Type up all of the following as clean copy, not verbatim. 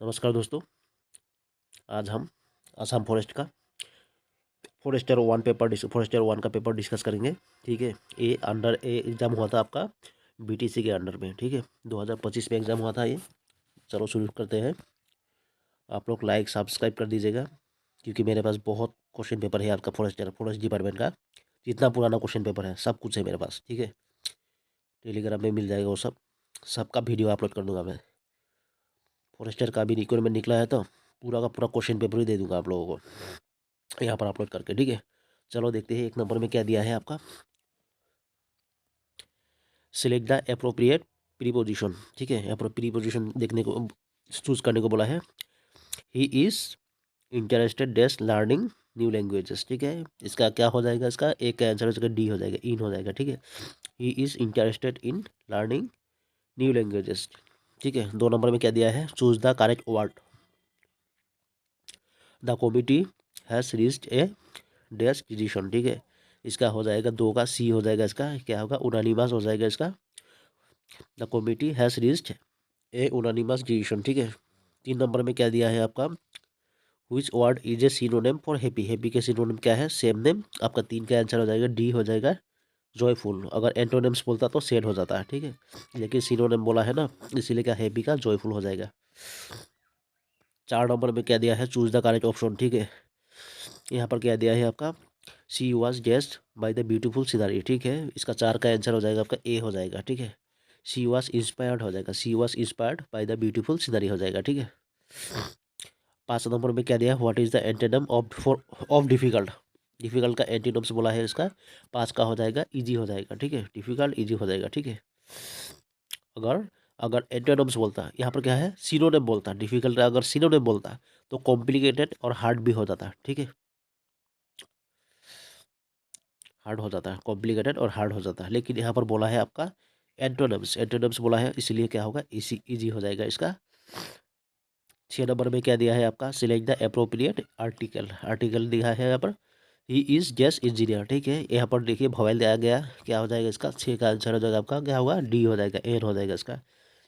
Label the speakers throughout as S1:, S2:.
S1: नमस्कार दोस्तों। आज हम असम फॉरेस्टर वन का पेपर डिस्कस करेंगे। ठीक है। ए एग्ज़ाम हुआ था आपका बीटीसी के अंडर में। ठीक है, 2025 में एग्ज़ाम हुआ था ये। चलो शुरू करते हैं। आप लोग लाइक सब्सक्राइब कर दीजिएगा, क्योंकि मेरे पास बहुत क्वेश्चन पेपर है आपका फॉरेस्ट डिपार्टमेंट का। जितना पुराना क्वेश्चन पेपर है सब कुछ है मेरे पास। ठीक है, टेलीग्राम में मिल जाएगा वो सबका वीडियो अपलोड कर दूंगा मैं। फॉरेस्टर का भी रिक्वायरमेंट निकला है तो पूरा का पूरा क्वेश्चन पेपर ही दे दूंगा आप लोगों को यहाँ पर अपलोड करके। ठीक है, चलो देखते हैं एक नंबर में क्या दिया है आपका। Select the appropriate preposition. ठीक है, यहाँ पर प्रीपोजिशन देखने को चूज करने को बोला है। He is interested dash learning new languages. ठीक है, इसका क्या हो जाएगा, इसका एक का आंसर हो जाएगा डी हो जाएगा, इन हो जाएगा। ठीक है, he is interested in learning new languages. ठीक है, 2 नंबर में क्या दिया है, choose the correct word. The committee has reached A dash decision. ठीक है, इसका हो जाएगा 2 का सी हो जाएगा, इसका क्या होगा, उनानिमस हो जाएगा इसका। The committee has reached a unanimous decision. ठीक है, 3 नंबर में क्या दिया है आपका, which word is a synonym for happy. Happy के सिनोनिम क्या है, सेम नेम। आपका 3 का आंसर हो जाएगा डी हो जाएगा, जॉयफुल। अगर एंटोनिम्स बोलता तो सैड हो जाता है। ठीक है, लेकिन सिनोनिम बोला है ना, इसीलिए क्या हैप्पी का जॉयफुल हो जाएगा। 4 नंबर में क्या दिया है, चूज द करेक्ट ऑप्शन। ठीक है, यहाँ पर क्या दिया है आपका, she was dressed by the beautiful scenery. ठीक है, इसका 4 का आंसर हो जाएगा आपका ए हो जाएगा। ठीक है, शी वॉज इंस्पायर्ड हो जाएगा, she was inspired by the beautiful scenery हो जाएगा। ठीक है, 5 नंबर में क्या दिया है, what is the antonym of difficult. Difficult का एंटीनोम्स बोला है इसका, 5 का हो जाएगा इजी हो जाएगा। ठीक है, डिफिकल्ट इजी हो जाएगा। ठीक है, अगर अगर एंटोनिम्स बोलता, यहाँ पर क्या है, सिनोनिम बोलता, डिफिकल्ट अगर सिनोनिम बोलता तो कॉम्प्लिकेटेड और हार्ड भी हो जाता। ठीक है, हार्ड हो जाता है, कॉम्प्लिकेटेड और हार्ड हो जाता है। लेकिन यहाँ पर बोला है आपका एंटोनिम्स, एंटोनिम्स बोला है, इसलिए क्या होगा, इसी इजी हो जाएगा इसका। 6 नंबर में क्या दिया है आपका, select the appropriate article. Article दिया है यहाँ पर, ही इज जस्ट इंजीनियर। ठीक है, यहाँ पर देखिए भवेल दिया गया, क्या हो जाएगा इसका, 6 का आंसर हो जाएगा आपका, क्या होगा, डी हो जाएगा, एन हो जाएगा इसका।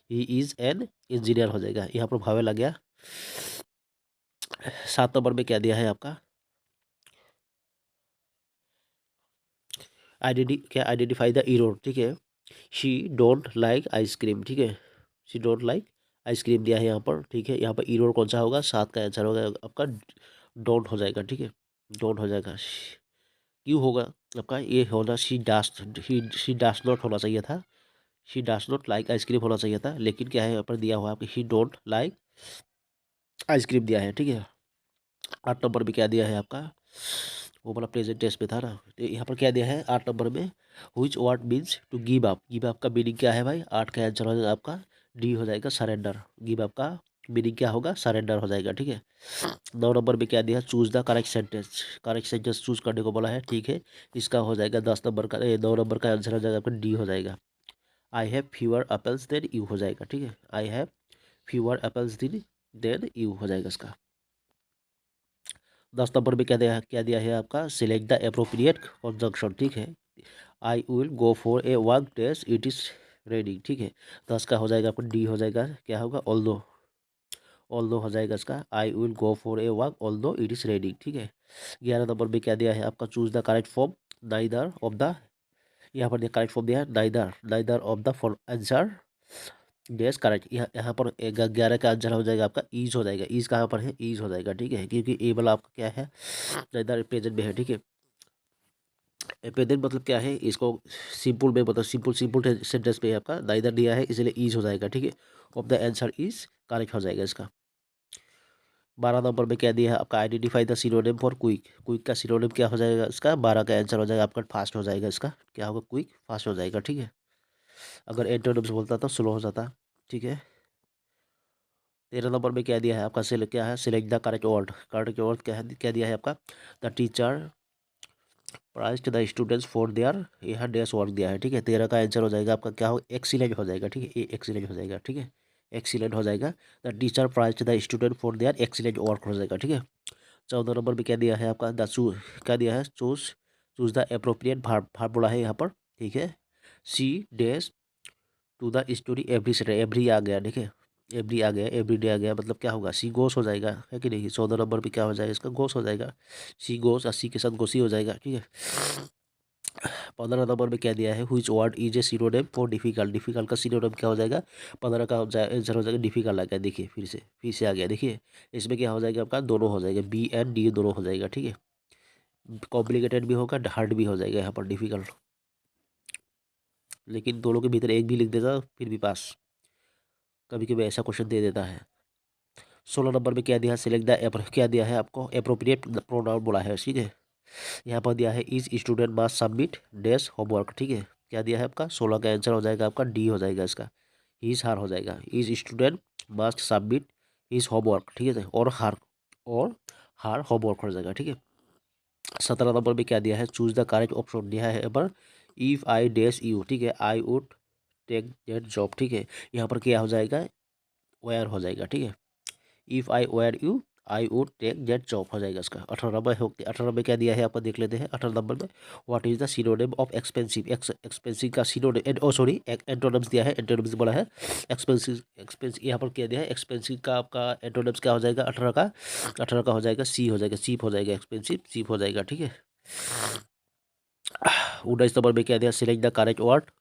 S1: ही इज एन इंजीनियर हो जाएगा, यहाँ पर भवेल आ गया। 7 नंबर में क्या दिया है आपका, आइडेंटिफाई द इरोर। ठीक है, शी डोंट लाइक आइसक्रीम। ठीक है, शी डोंट लाइक आइसक्रीम दिया है यहाँ पर। ठीक है, यहाँ पर इरोर कौन सा होगा, 7 का आंसर होगा आपका डोंट हो जाएगा। ठीक है, डोंट हो जाएगा। क्यों होगा आपका, ये होना शी डास नॉट होना चाहिए था, she dance not like ice cream होना चाहिए था। लेकिन क्या है, यहाँ पर दिया हुआ आपकी शी डोंट लाइक आइसक्रीम दिया है। ठीक है, 8 नंबर में क्या दिया है आपका, वो वाला प्रेजेंट टेंस में था ना, तो यहाँ पर क्या दिया है 8 नंबर में, which word means to give up. Give up का मीनिंग क्या है भाई, 8 का आंसर हो जाएगा आपका डी हो जाएगा, सरेंडर। गिव अप का मीनिंग क्या होगा, सरेंडर हो जाएगा। ठीक है, 9 नंबर में क्या दिया, choose the correct sentence. Correct sentence choose करने को बोला है। ठीक है, इसका हो जाएगा 10 नंबर का, 9 नंबर का आंसर हो जाएगा आपका डी हो जाएगा, I have fewer apples than you हो जाएगा। ठीक है, I have fewer apples than you हो जाएगा इसका। 10 नंबर में क्या दिया है आपका, सिलेक्ट द अप्रोप्रिएट कंजंक्शन। ठीक है, I will go for a work days it is ready. ठीक है, 10 का हो जाएगा आपका डी हो जाएगा, क्या होगा, ऑल्दो। ऑल्दो हो जाएगा इसका, I will go for a work although it is ready. ठीक है, 11 नंबर में क्या दिया है आपका, choose the correct form. Neither of the, यहाँ पर करेक्ट फॉर्म दिया है, neither neither of the for answer days correct. यहाँ पर 11 का आंसर हो जाएगा आपका ईज हो जाएगा। ईज कहाँ पर है, ईज हो जाएगा। ठीक है, क्योंकि ए वाला आपका क्या है, नाइदर प्रेजेंट में है। ठीक है, प्रेजेंट मतलब क्या है, इसको सिंपल में मतलब सिंपल सेंटेंस पे आपका नाइदर दिया है, इसलिए ईज हो जाएगा। ठीक है, of the answer is correct हो जाएगा इसका। 12 नंबर में क्या दिया है आपका, identify the synonym for quick. Quick का सिनोनिम क्या हो जाएगा इसका, 12 का आंसर हो जाएगा आपका फास्ट हो जाएगा इसका, क्या होगा, क्विक फास्ट हो जाएगा। ठीक है, अगर एंटोनिम्स बोलता तो स्लो हो जाता। ठीक है, 13 नंबर में क्या दिया है आपका, क्या है, select the correct word. Correct word क्या दिया है आपका, the teacher prized the students for their, यहाँ डेस वर्क दिया है। ठीक है, 13 का आंसर हो जाएगा आपका, क्या हो, एक्सीलेंट हो जाएगा। ठीक है, ये एक्सीलेंट हो जाएगा। ठीक है, एक्सीलेंट हो जाएगा, the teacher prized the student for their excellent work हो जाएगा। ठीक है, 14 नंबर में क्या दिया है आपका, क्या दिया है, choose the appropriate verb. Verb बोला है यहाँ पर। ठीक है, she days to the story every Saturday, every आ गया। ठीक है, एवरी आ गया, एवरीडे आ गया, मतलब क्या होगा, सी गोस हो जाएगा, है कि नहीं। 14 नंबर पे क्या हो जाएगा इसका, गोस हो जाएगा। सी गोस, 80 के साथ गोसी हो जाएगा, ठीक है। 15 नंबर में क्या दिया है, which word is a synonym for difficult. Difficult का सिनोनिम क्या हो जाएगा, 15 का आंसर हो जाएगा डिफिकल्ट आ गया। देखिए फिर से आ गया, देखिए इसमें क्या हो जाएगा आपका, दोनों हो जाएगा, बी एंड डी दोनों हो जाएगा, ठीक है। कॉम्प्लिकेटेड भी होगा, हार्ड भी हो जाएगा यहाँ पर, डिफिकल्ट। लेकिन दोनों के भीतर एक भी लिख देता फिर भी पास, कभी कभी ऐसा क्वेश्चन दे देता है। 16 नंबर में क्या दिया है, सिलेक्ट द क्या दिया है आपको, अप्रोप्रिएट प्रोनाउन बोला है, ठीक है। यहाँ पर दिया है is student must submit dash homework, ठीक है। क्या दिया है आपका, 16 का आंसर हो जाएगा आपका डी हो जाएगा इसका, इज हार हो जाएगा, is student must submit is homework, ठीक है। और हार होमवर्क हो जाएगा, ठीक है। 17 नंबर में क्या दिया है, चूज द करेक्ट ऑप्शन दिया है यहाँ पर, इफ आई डैश यू, ठीक है, I would take that job, ठीक है। यहाँ पर क्या हो जाएगा, वेयर हो जाएगा, ठीक है। If I were you I would take that job हो जाएगा इसका। 18 नंबर हो, 18 नंबर क्या दिया है आपको देख लेते हैं। 18 नंबर में what is the synonym of expensive, expensive का सिनोनिम, ओ सॉरी एंटोनिम्स दिया है, एंटोनिम्स बोला है एक्सपेंसिव, एक्सपेंसिव यहाँ पर क्या दिया है, एक्सपेंसिव का आपका एंटोनिम्स क्या हो जाएगा, 18 का हो जाएगा सी हो जाएगा, चीप हो जाएगा, एक्सपेंसिव चीप हो जाएगा, ठीक है। 19 नंबर में क्या दिया, select the correct word.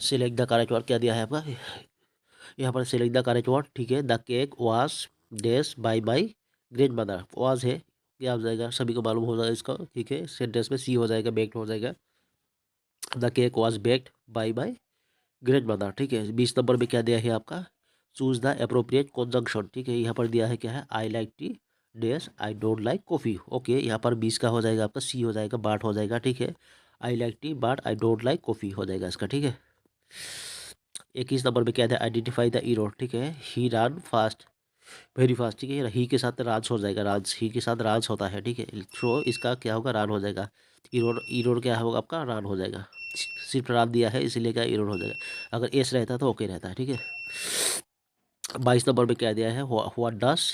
S1: Select the correct word क्या दिया है आपका, यहाँ पर सिलेक्ट द करेक्ट वर्ड, ठीक है। The cake was dash by my grand mother, was है, क्या हो जाएगा, सभी को मालूम होगा इसका, ठीक है। सेंटेंस में सी हो जाएगा, बेक्ड हो जाएगा। The cake was baked bye my grand mother, ठीक है। 20 नंबर में क्या दिया है आपका, चूज द अप्रोप्रिएट कंजंक्शन, ठीक है। यहाँ पर दिया है क्या है, I like T dash I don't like coffee, okay. यहाँ पर 20 का हो जाएगा आपका सी हो जाएगा, बाट हो जाएगा, ठीक है। I like T but I don't like coffee हो जाएगा इसका, ठीक है। 21 नंबर में क्या है, आइडेंटिफाई द ईरो, ठीक है। ही रन फास्ट वेरी फास्ट, ठीक है। ही के साथ राज हो जाएगा, राज ही के साथ राज होता है, ठीक है। तो इसका क्या होगा, रान हो जाएगा। ईरोड, ईरोड क्या होगा आपका, रान हो जाएगा। सिर्फ रान दिया है इसीलिए क्या ईरोड हो जाएगा, अगर एस रहता तो ओके रहता है, ठीक है। 22 नंबर में क्या दिया है, व्हाट डस,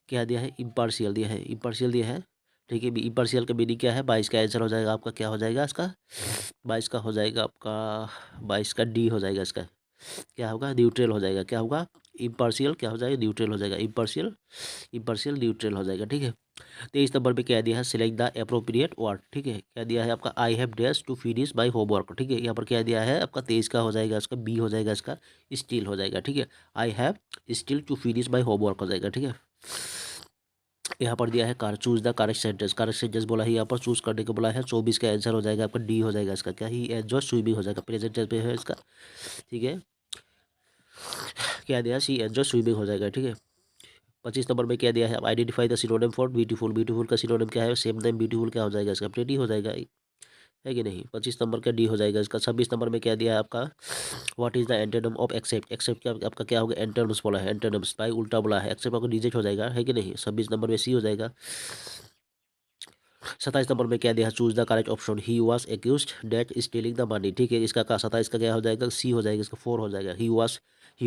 S1: क्या दिया है, इम्पार्शियल दिया है, इम्पार्शियल दिया है, ठीक है। इम्पार्शियल का मीनिंग क्या है, 22 का आंसर हो जाएगा आपका, क्या हो जाएगा इसका, 22 का हो जाएगा आपका, 22 का डी हो जाएगा इसका, क्या होगा, न्यूट्रल हो जाएगा, क्या होगा, इम्पार्शियल क्या हो जाएगा, न्यूट्रल हो जाएगा, इम्पार्शियल, इम्पार्शियल न्यूट्रल हो जाएगा, ठीक है। 23 नंबर पे क्या दिया है, सिलेक्ट द अप्रोप्रिएट वर्ड, ठीक है। क्या दिया है आपका, I have dash to finish my homework, ठीक है। यहाँ पर क्या दिया है आपका, 23 का हो जाएगा इसका, बी हो जाएगा इसका, स्टिल हो जाएगा, ठीक है। I have still to finish my homework हो जाएगा, ठीक है। यहाँ पर दिया है कार, choose the correct sentence, correct sentence बोला है यहाँ पर, चूज करने को बोला है। 24 का आंसर हो जाएगा आपका डी हो जाएगा इसका, क्या ही एंजॉय स्विमिंग हो जाएगा, प्रेजेंट टेंस पे है इसका, ठीक है। क्या दिया, सी एंजॉय स्विमिंग हो जाएगा, ठीक है। 25 नंबर में क्या दिया है, identify the synonym for beautiful, beautiful का सिनोनिम क्या है, सेम नेम ब्यूटीफुल क्या हो जाएगा इसका, प्रेटी हो जाएगा, है कि नहीं। 25 नंबर का डी हो जाएगा इसका। 26 नंबर में क्या दिया है आपका, what is the antonym of accept, accept क्या आपका क्या होगा, एंटोनिम्स बोला है, एंटोनिम्स भाई उल्टा बोला है, एक्सेप्ट आपको रिजेक्ट हो जाएगा, है कि नहीं। 26 नंबर में सी हो जाएगा। 27 नंबर में क्या दिया है, choose the correct option, he was accused dash stealing the money, ठीक है। इसका 27 का क्या हो जाएगा, सी हो जाएगा इसका, 4 हो जाएगा। ही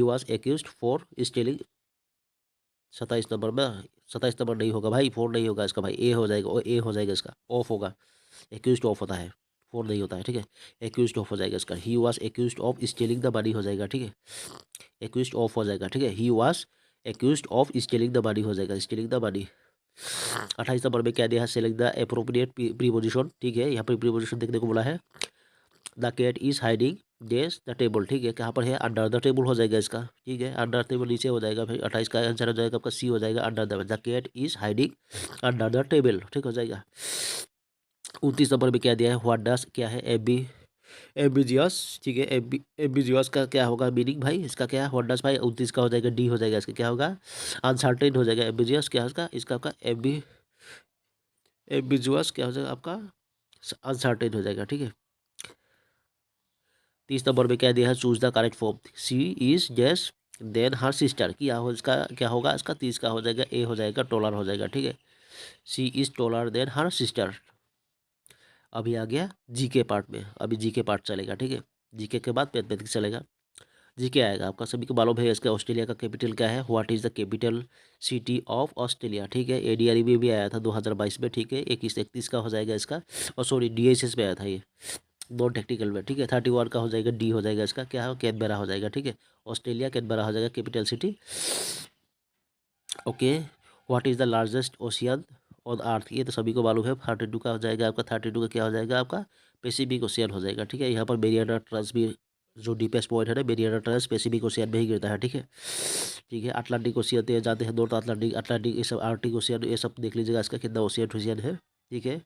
S1: was accused for stealing, 27 number में, 27 नंबर नहीं होगा भाई, 4 नहीं होगा इसका भाई, ए हो जाएगा, ए हो जाएगा इसका, ऑफ होगा, एक्यूज्ड ऑफ होता है, 4 नहीं होता है, ठीक है। एक्यूज्ड ऑफ हो जाएगा इसका, ही was accused of stealing the money हो जाएगा, ठीक है। एक्यूज्ड ऑफ हो जाएगा, ठीक है। ही was accused of stealing the money हो जाएगा, स्टीलिंग द मनी। 28 नंबर में क्या दिया है, सेलेक्ट द अप्रोप्रिएट प्रीपोजिशन, ठीक है। यहाँ पर प्रीपोजिशन देखने को बोला है, the cat is hiding dash the table, ठीक है। कहाँ पर है, अंडर द टेबल हो जाएगा इसका, ठीक है। अंडर टेबल नीचे हो जाएगा, फिर 28 का आंसर हो जाएगा आपका, सी हो जाएगा, under the cat is hiding under the table, ठीक हो जाएगा। 29 नंबर में क्या दिया है, व्हाट डस क्या है, एम्बिजियस, ठीक है। एम्बिजियस का क्या होगा मीनिंग भाई, इसका क्या है, व्हाट डस भाई, 29 का हो जाएगा, डी हो जाएगा इसका, क्या होगा, अनसर्टेन हो जाएगा। एम्बिजियस क्या है इसका आपका एम्बिजुअस क्या हो जाएगा आपका, अनसर्टेन हो जाएगा, ठीक है। 30 नंबर में क्या दिया है, choose the correct form, she is dash than her sister, क्या हो इसका क्या होगा इसका, 30 का हो जाएगा, ए हो जाएगा, टोलर हो जाएगा, ठीक है। सी इज टोलर देन हर सिस्टर। अभी आ गया जीके पार्ट में, अभी जीके पार्ट चलेगा, ठीक है। जीके के बाद मैथमेटिक्स चलेगा। जी क्या आएगा आपका, सभी को मालूम है इसका ऑस्ट्रेलिया का कैपिटल क्या है, what is the capital city of Australia, ठीक है। एडीआरई में भी आया था 2022 में, ठीक है। 21-31 का हो जाएगा इसका, और सॉरी डीएसएस में आया था ये, नॉन टेक्निकल में, ठीक है। 31 का हो जाएगा, डी हो जाएगा इसका, क्या है, कैनबेरा हो जाएगा, ठीक है। ऑस्ट्रेलिया कैनबेरा हो जाएगा capital city. Okay, what is the largest ocean on earth, ये तो सभी को मालूम है, 32 का हो जाएगा आपका, 32 का क्या हो जाएगा आपका, पैसिफिक ओशियन हो जाएगा, ठीक है। यहाँ पर मेरियाना ट्रांस भी जो डीपेस्ट पॉइंट है ना, मेरियाना ट्रांस पैसिफिक ओशियन में ही गिरता है, ठीक है। ठीक है, अटलांटिक ओशियन तो जाते हैं, नॉर्थ अटलांटिक, अटलांटिक, ये सब आर्टिक ओशियन, ये सब देख लीजिएगा इसका कितना ओशियन है, ठीक है।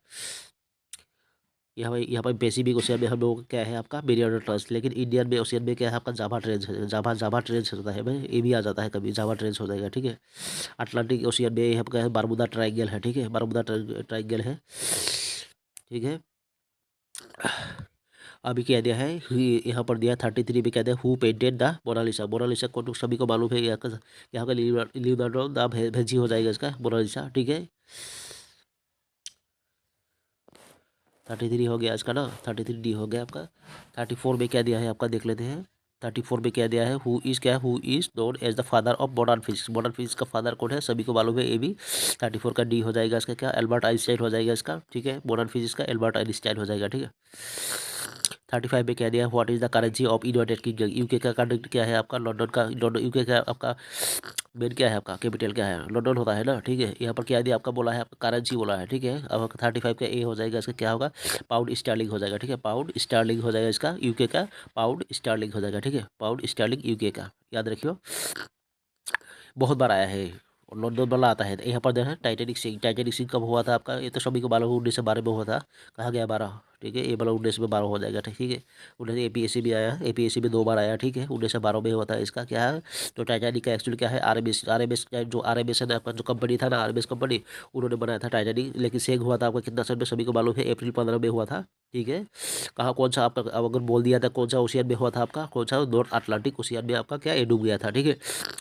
S1: यहाँ पर पैसिफिक ओशियन में हम लोग क्या है आपका मेरियाना ट्रांस, लेकिन इंडियन में ओशियन में क्या है आपका जावा ट्रेंच है, जावा जावा ट्रेंच होता है भाई, ये भी आ जाता है कभी, जावा ट्रेंच हो जाएगा, ठीक है। अटलांटिक ओशियन में यहाँ पर बरमूडा ट्रायंगल है, ठीक है, बरमूडा ट्रायंगल है, ठीक है। अभी क्या दिया है, यहाँ पर दिया 33 में क्या दिया, who painted the Mona Lisa, Mona Lisa को तो सभी को मालूम है, यहाँ का लियोनार्डो दा विंची हो जाएगा इसका मोनालिसा, ठीक है। 33 हो गया इसका ना, 33 डी हो गया आपका। 34 में क्या दिया है आपका, देख लेते हैं। 34 में क्या दिया है, हु इज़ क्या है, who is known as the father of modern physics, modern physics का फादर कौन है, सभी को मालूम है, ये भी 34 का डी हो जाएगा इसका, क्या, एल्बर्ट आइंस्टाइन हो जाएगा इसका, ठीक है। मॉडर्न फिजिक्स का एल्बर्ट आइंस्टाइन हो जाएगा, ठीक है। 35 में क्या दिया है, what is the currency of United kingdom, UK का करेंसी क्या है आपका, लंदन का, लंदन यूके का आपका मेन क्या है आपका, कैपिटल क्या है, लंदन होता है ना, ठीक है। यहाँ पर क्या दिया आपका, बोला है आपका करेंसी बोला है, ठीक है। अब 35 का ए हो जाएगा इसका, क्या होगा, पाउंड स्टर्लिंग हो जाएगा, ठीक है। पाउंड स्टर्लिंग हो जाएगा इसका, यूके का पाउंड स्टर्लिंग हो जाएगा, ठीक है। पाउंड स्टर्लिंग यूके का, याद रखियो, बहुत बार आया है, और लंदन वाला आता है। यहाँ पर देखा टाइटेनिक सिंह, टाइटेनिक सिंह कब हुआ था आपका, ये तो सभी को 1912 में हुआ था, कहा गया 12, ठीक है। ये वाला 1912 हो जाएगा, ठीक है। 19 APSC भी आया, APSC में 2 बार आया, ठीक है। 1912 में होता है इसका, क्या है, तो टाइटेनिक का एक्चुअली क्या है, RMS, RMS जो RMS है ना आपका, जो कंपनी था ना, RMS कंपनी, उन्होंने बनाया था टाइटेनिक, लेकिन सेग हुआ था आपका कितना सन में, सभी को मालूम है, अप्रैल 15 में हुआ था, ठीक है। कहाँ, कौन सा आपका, अब अगर बोल दिया था कौन सा ओशियन में हुआ था आपका, कौन सा, नॉर्थ अटलांटिक ओशियन में आपका क्या, ये डूब गया था, ठीक है।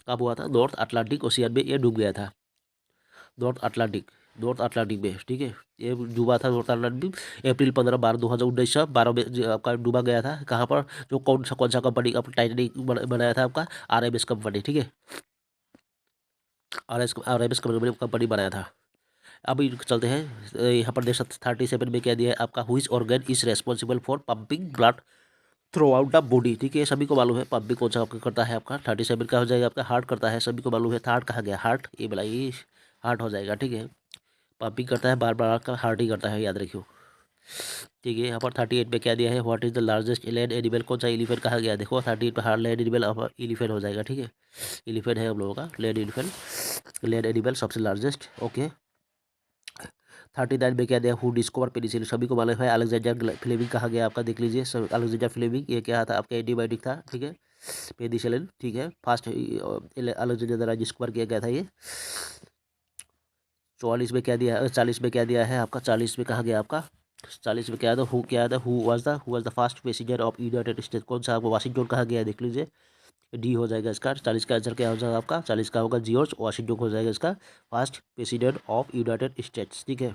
S1: कब हुआ था, नॉर्थ अटलांटिक ओशियन में ये डूब गया था, नॉर्थ अटलांटिक में, ठीक है। ये डूबा था नॉर्थ अटलांटिक, अप्रैल 15/12/2019 12 में आपका डूबा गया था, कहाँ पर, जो कौन सा कंपनी का टाइटेनिक बनाया था आपका, RMS कंपनी, ठीक है। RMS कंपनी बनाया था। अभी चलते हैं यहाँ पर देख सकते 37 में क्या दिया है आपका, which organ is responsible for pumping blood throughout the body, ठीक है। सभी को मालूम है पंपिंग कौन सा आपका करता है आपका, 37 का हो जाएगा आपका, हार्ट करता है, सभी को मालूम है। हार्ट कहा गया, हार्ट, ये बोला ये हार्ट हो जाएगा, ठीक है। पंपिंग करता है, बार बार का हार्ट ही करता है, याद रखियो, ठीक है। यहाँ पर 38 में क्या दिया है, what is the largest land animal, कौन सा एलिफेंट कहा गया, देखो 38 पे हार्ट लैंड एनिमल एलिफेंट हो जाएगा, ठीक है। एलिफेंट है हम लोगों का लैंड एलिफेंट, लैंड एनिमल सबसे लार्जेस्ट, ओके। 39 में क्या दिया, हु डिस्कवर पेनिसिलिन, सभी को मालूम है, अलेक्जेंडर फ्लेमिंग कहा गया आपका, देख लीजिए अलेक्जेंडर फ्लेमिंग, ये क्या था आपका, एंटीबायोटिक था, ठीक है, पेनिसिलिन, ठीक है। फर्स्ट अलेक्जेंडर द्वारा डिस्कवर किया गया था ये। 44 में क्या दिया, 40 में क्या दिया है आपका, 40 में कहा गया आपका, 40 में क्या था, who was the first president of United state, कौन सा आपको, वाशिंगटन कहा गया, देख लीजिए, डी हो जाएगा इसका। 40 का आंसर क्या हो जाएगा आपका, 40 का होगा जॉर्ज वाशिंगटन हो जाएगा इसका, first president of United States, ठीक है।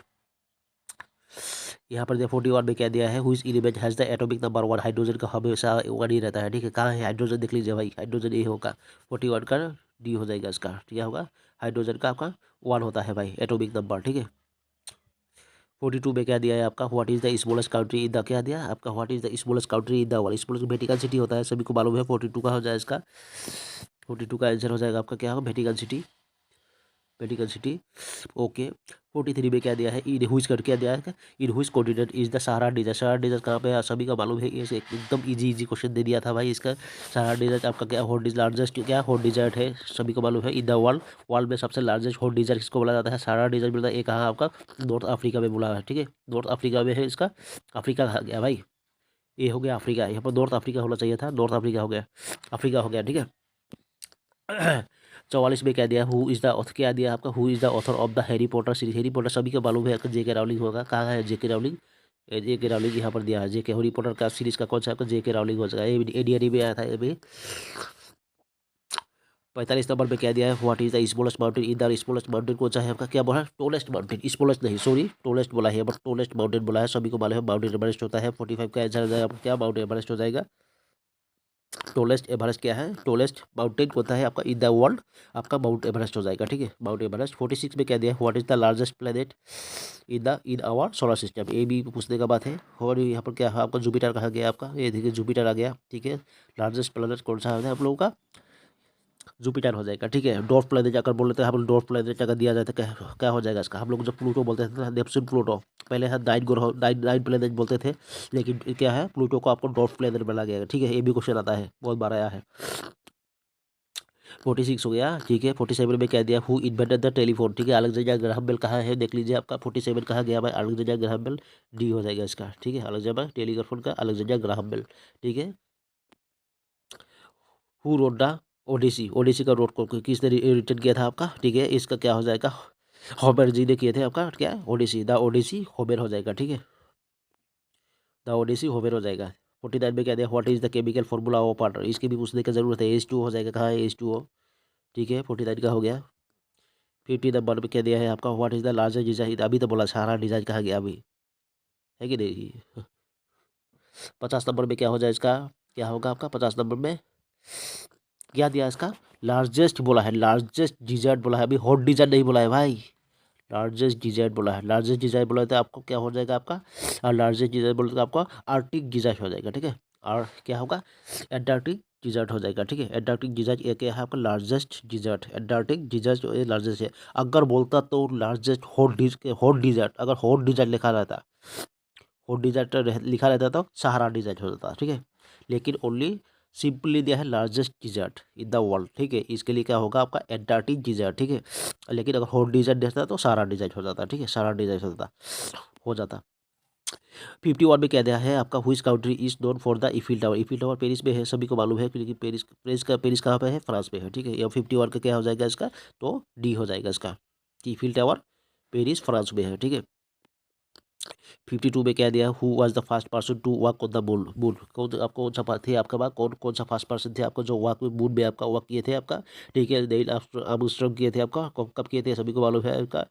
S1: यहाँ पर 41 में क्या दिया है, which element has the atomic number 1, hydrogen का हमेशा 1 ही रहता है, ठीक है। कहाँ है हाइड्रोजन, देख लीजिए भाई, हाइड्रोजन ये होगा, 41 का डी हो जाएगा इसका, क्या होगा, हाइड्रोजन का आपका 1 होता है भाई एटॉमिक नंबर, ठीक है। 42 में क्या दिया है आपका, what is the smallest country in the, क्या दिया आपका, what is the smallest country in the world, smallest Vatican city होता है, सभी को मालूम है। 42 का हो जाएगा इसका, 42 का आंसर हो जाएगा आपका, क्या होगा, Vatican city, Vatican city, okay. 43 में क्या दिया है, इन हुइज कर क्या दिया है, in which continent is the Sahara desert, Sahara desert कहाँ पे है, सभी का मालूम है, ये एकदम इजी क्वेश्चन दे दिया था भाई इसका। सहारा डेजर्ट आपका क्या, हॉट इज लार्जेस्ट क्या हॉट डेजर्ट है, सभी को मालूम है, इन द वर्ल्ड, वर्ल्ड में सबसे लार्जेस्ट हॉट डेजर्ट किसको बोला जाता है, सहारा डेजर्ट मिलता है, ये कहाँ आपका, नॉर्थ अफ्रीका में बोला है, ठीक है। नॉर्थ अफ्रीका में है इसका, अफ्रीका कहा गया भाई, ये हो गया अफ्रीका, यहाँ पर नॉर्थ अफ्रीका होना चाहिए था, नॉर्थ अफ्रीका हो गया, अफ्रीका हो गया, ठीक है। 44 में क्या दिया, हु इज द ऑथर, क्या दिया आपका, who is the author of the Harry Potter series, Harry Potter सभी को मालूम है, JK रावलिंग होगा, कहाँ है JK रावलिंग, JK रावलिंग यहाँ पर दिया है, JK हैरी पॉटर का सीरीज का कौन सा आपका, JK रावलिंग हो जाएगा, ये ADRE में आया था ये भी। 45 नंबर पे क्या दिया है, what is the smallest mountain in the, smallest mountain कौन सा है आपका, क्या बोला, टोलेस्ट माउंटेन, स्मॉलेस्ट नहीं सॉरी टोलेस्ट बोला है, बट टोलेस्ट माउंटेन बोला है, सभी को मालूम है माउंटेन एवरेस्ट होता है। 45 का आंसर हो जाएगा क्या, माउंटेन एवरेस्ट हो जाएगा। टोलेस्ट एवरेस्ट क्या है, टोलेस्ट माउंटेन कौन सा है आपका इन द वर्ल्ड, आपका माउंट एवरेस्ट हो जाएगा, ठीक है, माउंट एवरेस्ट। 46 में क्या दिया है, what is the largest planet in our solar system, ये भी पूछने का बात है। और यहाँ पर क्या है आपका जुपिटर कहा गया आपका, ये देखिए जुपिटर आ गया, ठीक है। लार्जेस्ट प्लेनेट कौन सा है आप लोगों का, जुपिटर हो जाएगा, ठीक है। डॉर्फ प्लेनेट अगर बोल लेते हैं हम लोग, डॉर्फ प्लेनेट अगर दिया जाए तो क्या हो जाएगा इसका, हम लोग जब प्लूटो बोलते थे ना, नेपच्यून प्लूटो, पहले है नाइन ग्रह, नाइन प्लेनेट बोलते थे, लेकिन क्या है प्लूटो को आपको डॉर्फ प्लेनेट बना गया, ठीक है। ये भी क्वेश्चन आता है, बहुत बार आया है। 46 हो गया, ठीक है। 47 में क्या दिया, हु इन्वेंटेड द टेलीफोन, ठीक है। अलेक्जेंडर ग्राहम बेल कहाँ है, देख लीजिए आपका 47 कहाँ गया भाई, अलेक्जेंडर ग्राहम बेल, डी हो जाएगा इसका, ठीक है। अलेक्जेंडर टेलीग्राफोन का अलेक्जेंडर ग्राहम बेल, ठीक है। Who wrote the Odyssey, Odyssey का रोड को किसने रिटर्न किया था आपका, ठीक है। इसका क्या हो जाएगा, होमेर जी ने किए थे आपका, क्या ओडिसी, द ओडिसी होमेर हो जाएगा, ठीक है। द ओडिसी होमेर हो जाएगा। 49 में क्या दिया, what is the chemical formula of water, इसकी भी पूछने की जरूरत है। H2O हो जाएगा, कहाँ है H2O, ठीक है। 49 का हो गया। 50 नंबर पे क्या दिया है आपका, what is the largest design, अभी तो बोला सहारा डिजाइन कहा गया अभी, है कि नहीं। 50 नंबर में क्या हो जाए इसका, क्या होगा आपका 50 नंबर में, क्या दिया इसका, लार्जेस्ट बोला है, लार्जेस्ट डिजाइन बोला है, अभी हॉट डिजाइन नहीं बोला है भाई, लार्जेस्ट डिजाइन बोला है। लार्जेस्ट डिजाइन बोला है तो आपको क्या हो जाएगा आपका, और लार्जेस्ट डिजाइन बोले तो आपको आर्टिक डिजाइन हो जाएगा, ठीक है। और क्या होगा, एंटार्क्टिक डिजर्ट हो जाएगा, ठीक है। एंटार्क्टिक डिजर्ट ये क्या है आपका, लार्जेस्ट डिजर्ट, एंटार्क्टिक डिजर्ट ये लार्जेस्ट है। अगर बोलता तो लार्जेस्ट हॉट डिजर्ट, अगर हॉट डिजर्ट लिखा रहता, हॉट डिजर्ट लिखा रहता तो सहारा डिजर्ट हो जाता, ठीक है। लेकिन ओनली सिंपली दिया है largest desert in the world, ठीक है। इसके लिए क्या होगा आपका, एंटार्क्टिक डिजर्ट, ठीक है। लेकिन अगर हॉट डिजर्ट देता तो सारा डिजर्ट हो जाता, ठीक है, सारा डिजर्ट हो जाता। 51 में क्या दिया है आपका, which country is known for the Eiffel tower, Eiffel tower Paris में है, सभी को मालूम है, क्योंकि पेरिस कहाँ पे है, फ्रांस में है, ठीक है। या 51 का क्या हो जाएगा इसका, तो डी हो जाएगा इसका, कि इफिल टावर पेरिस फ्रांस में है, ठीक है। 52 में क्या दिया, who was the first person to walk on the moon, moon कौन आपको कौन सा थे आपका बात, कौन कौन सा फर्स्ट पर्सन थे आपको जो वॉक मून में आपका वॉक किए थे आपका, ठीक है। नील आर्मस्ट्रांग किए थे आपका, कब किए थे सभी को मालूम है आपका,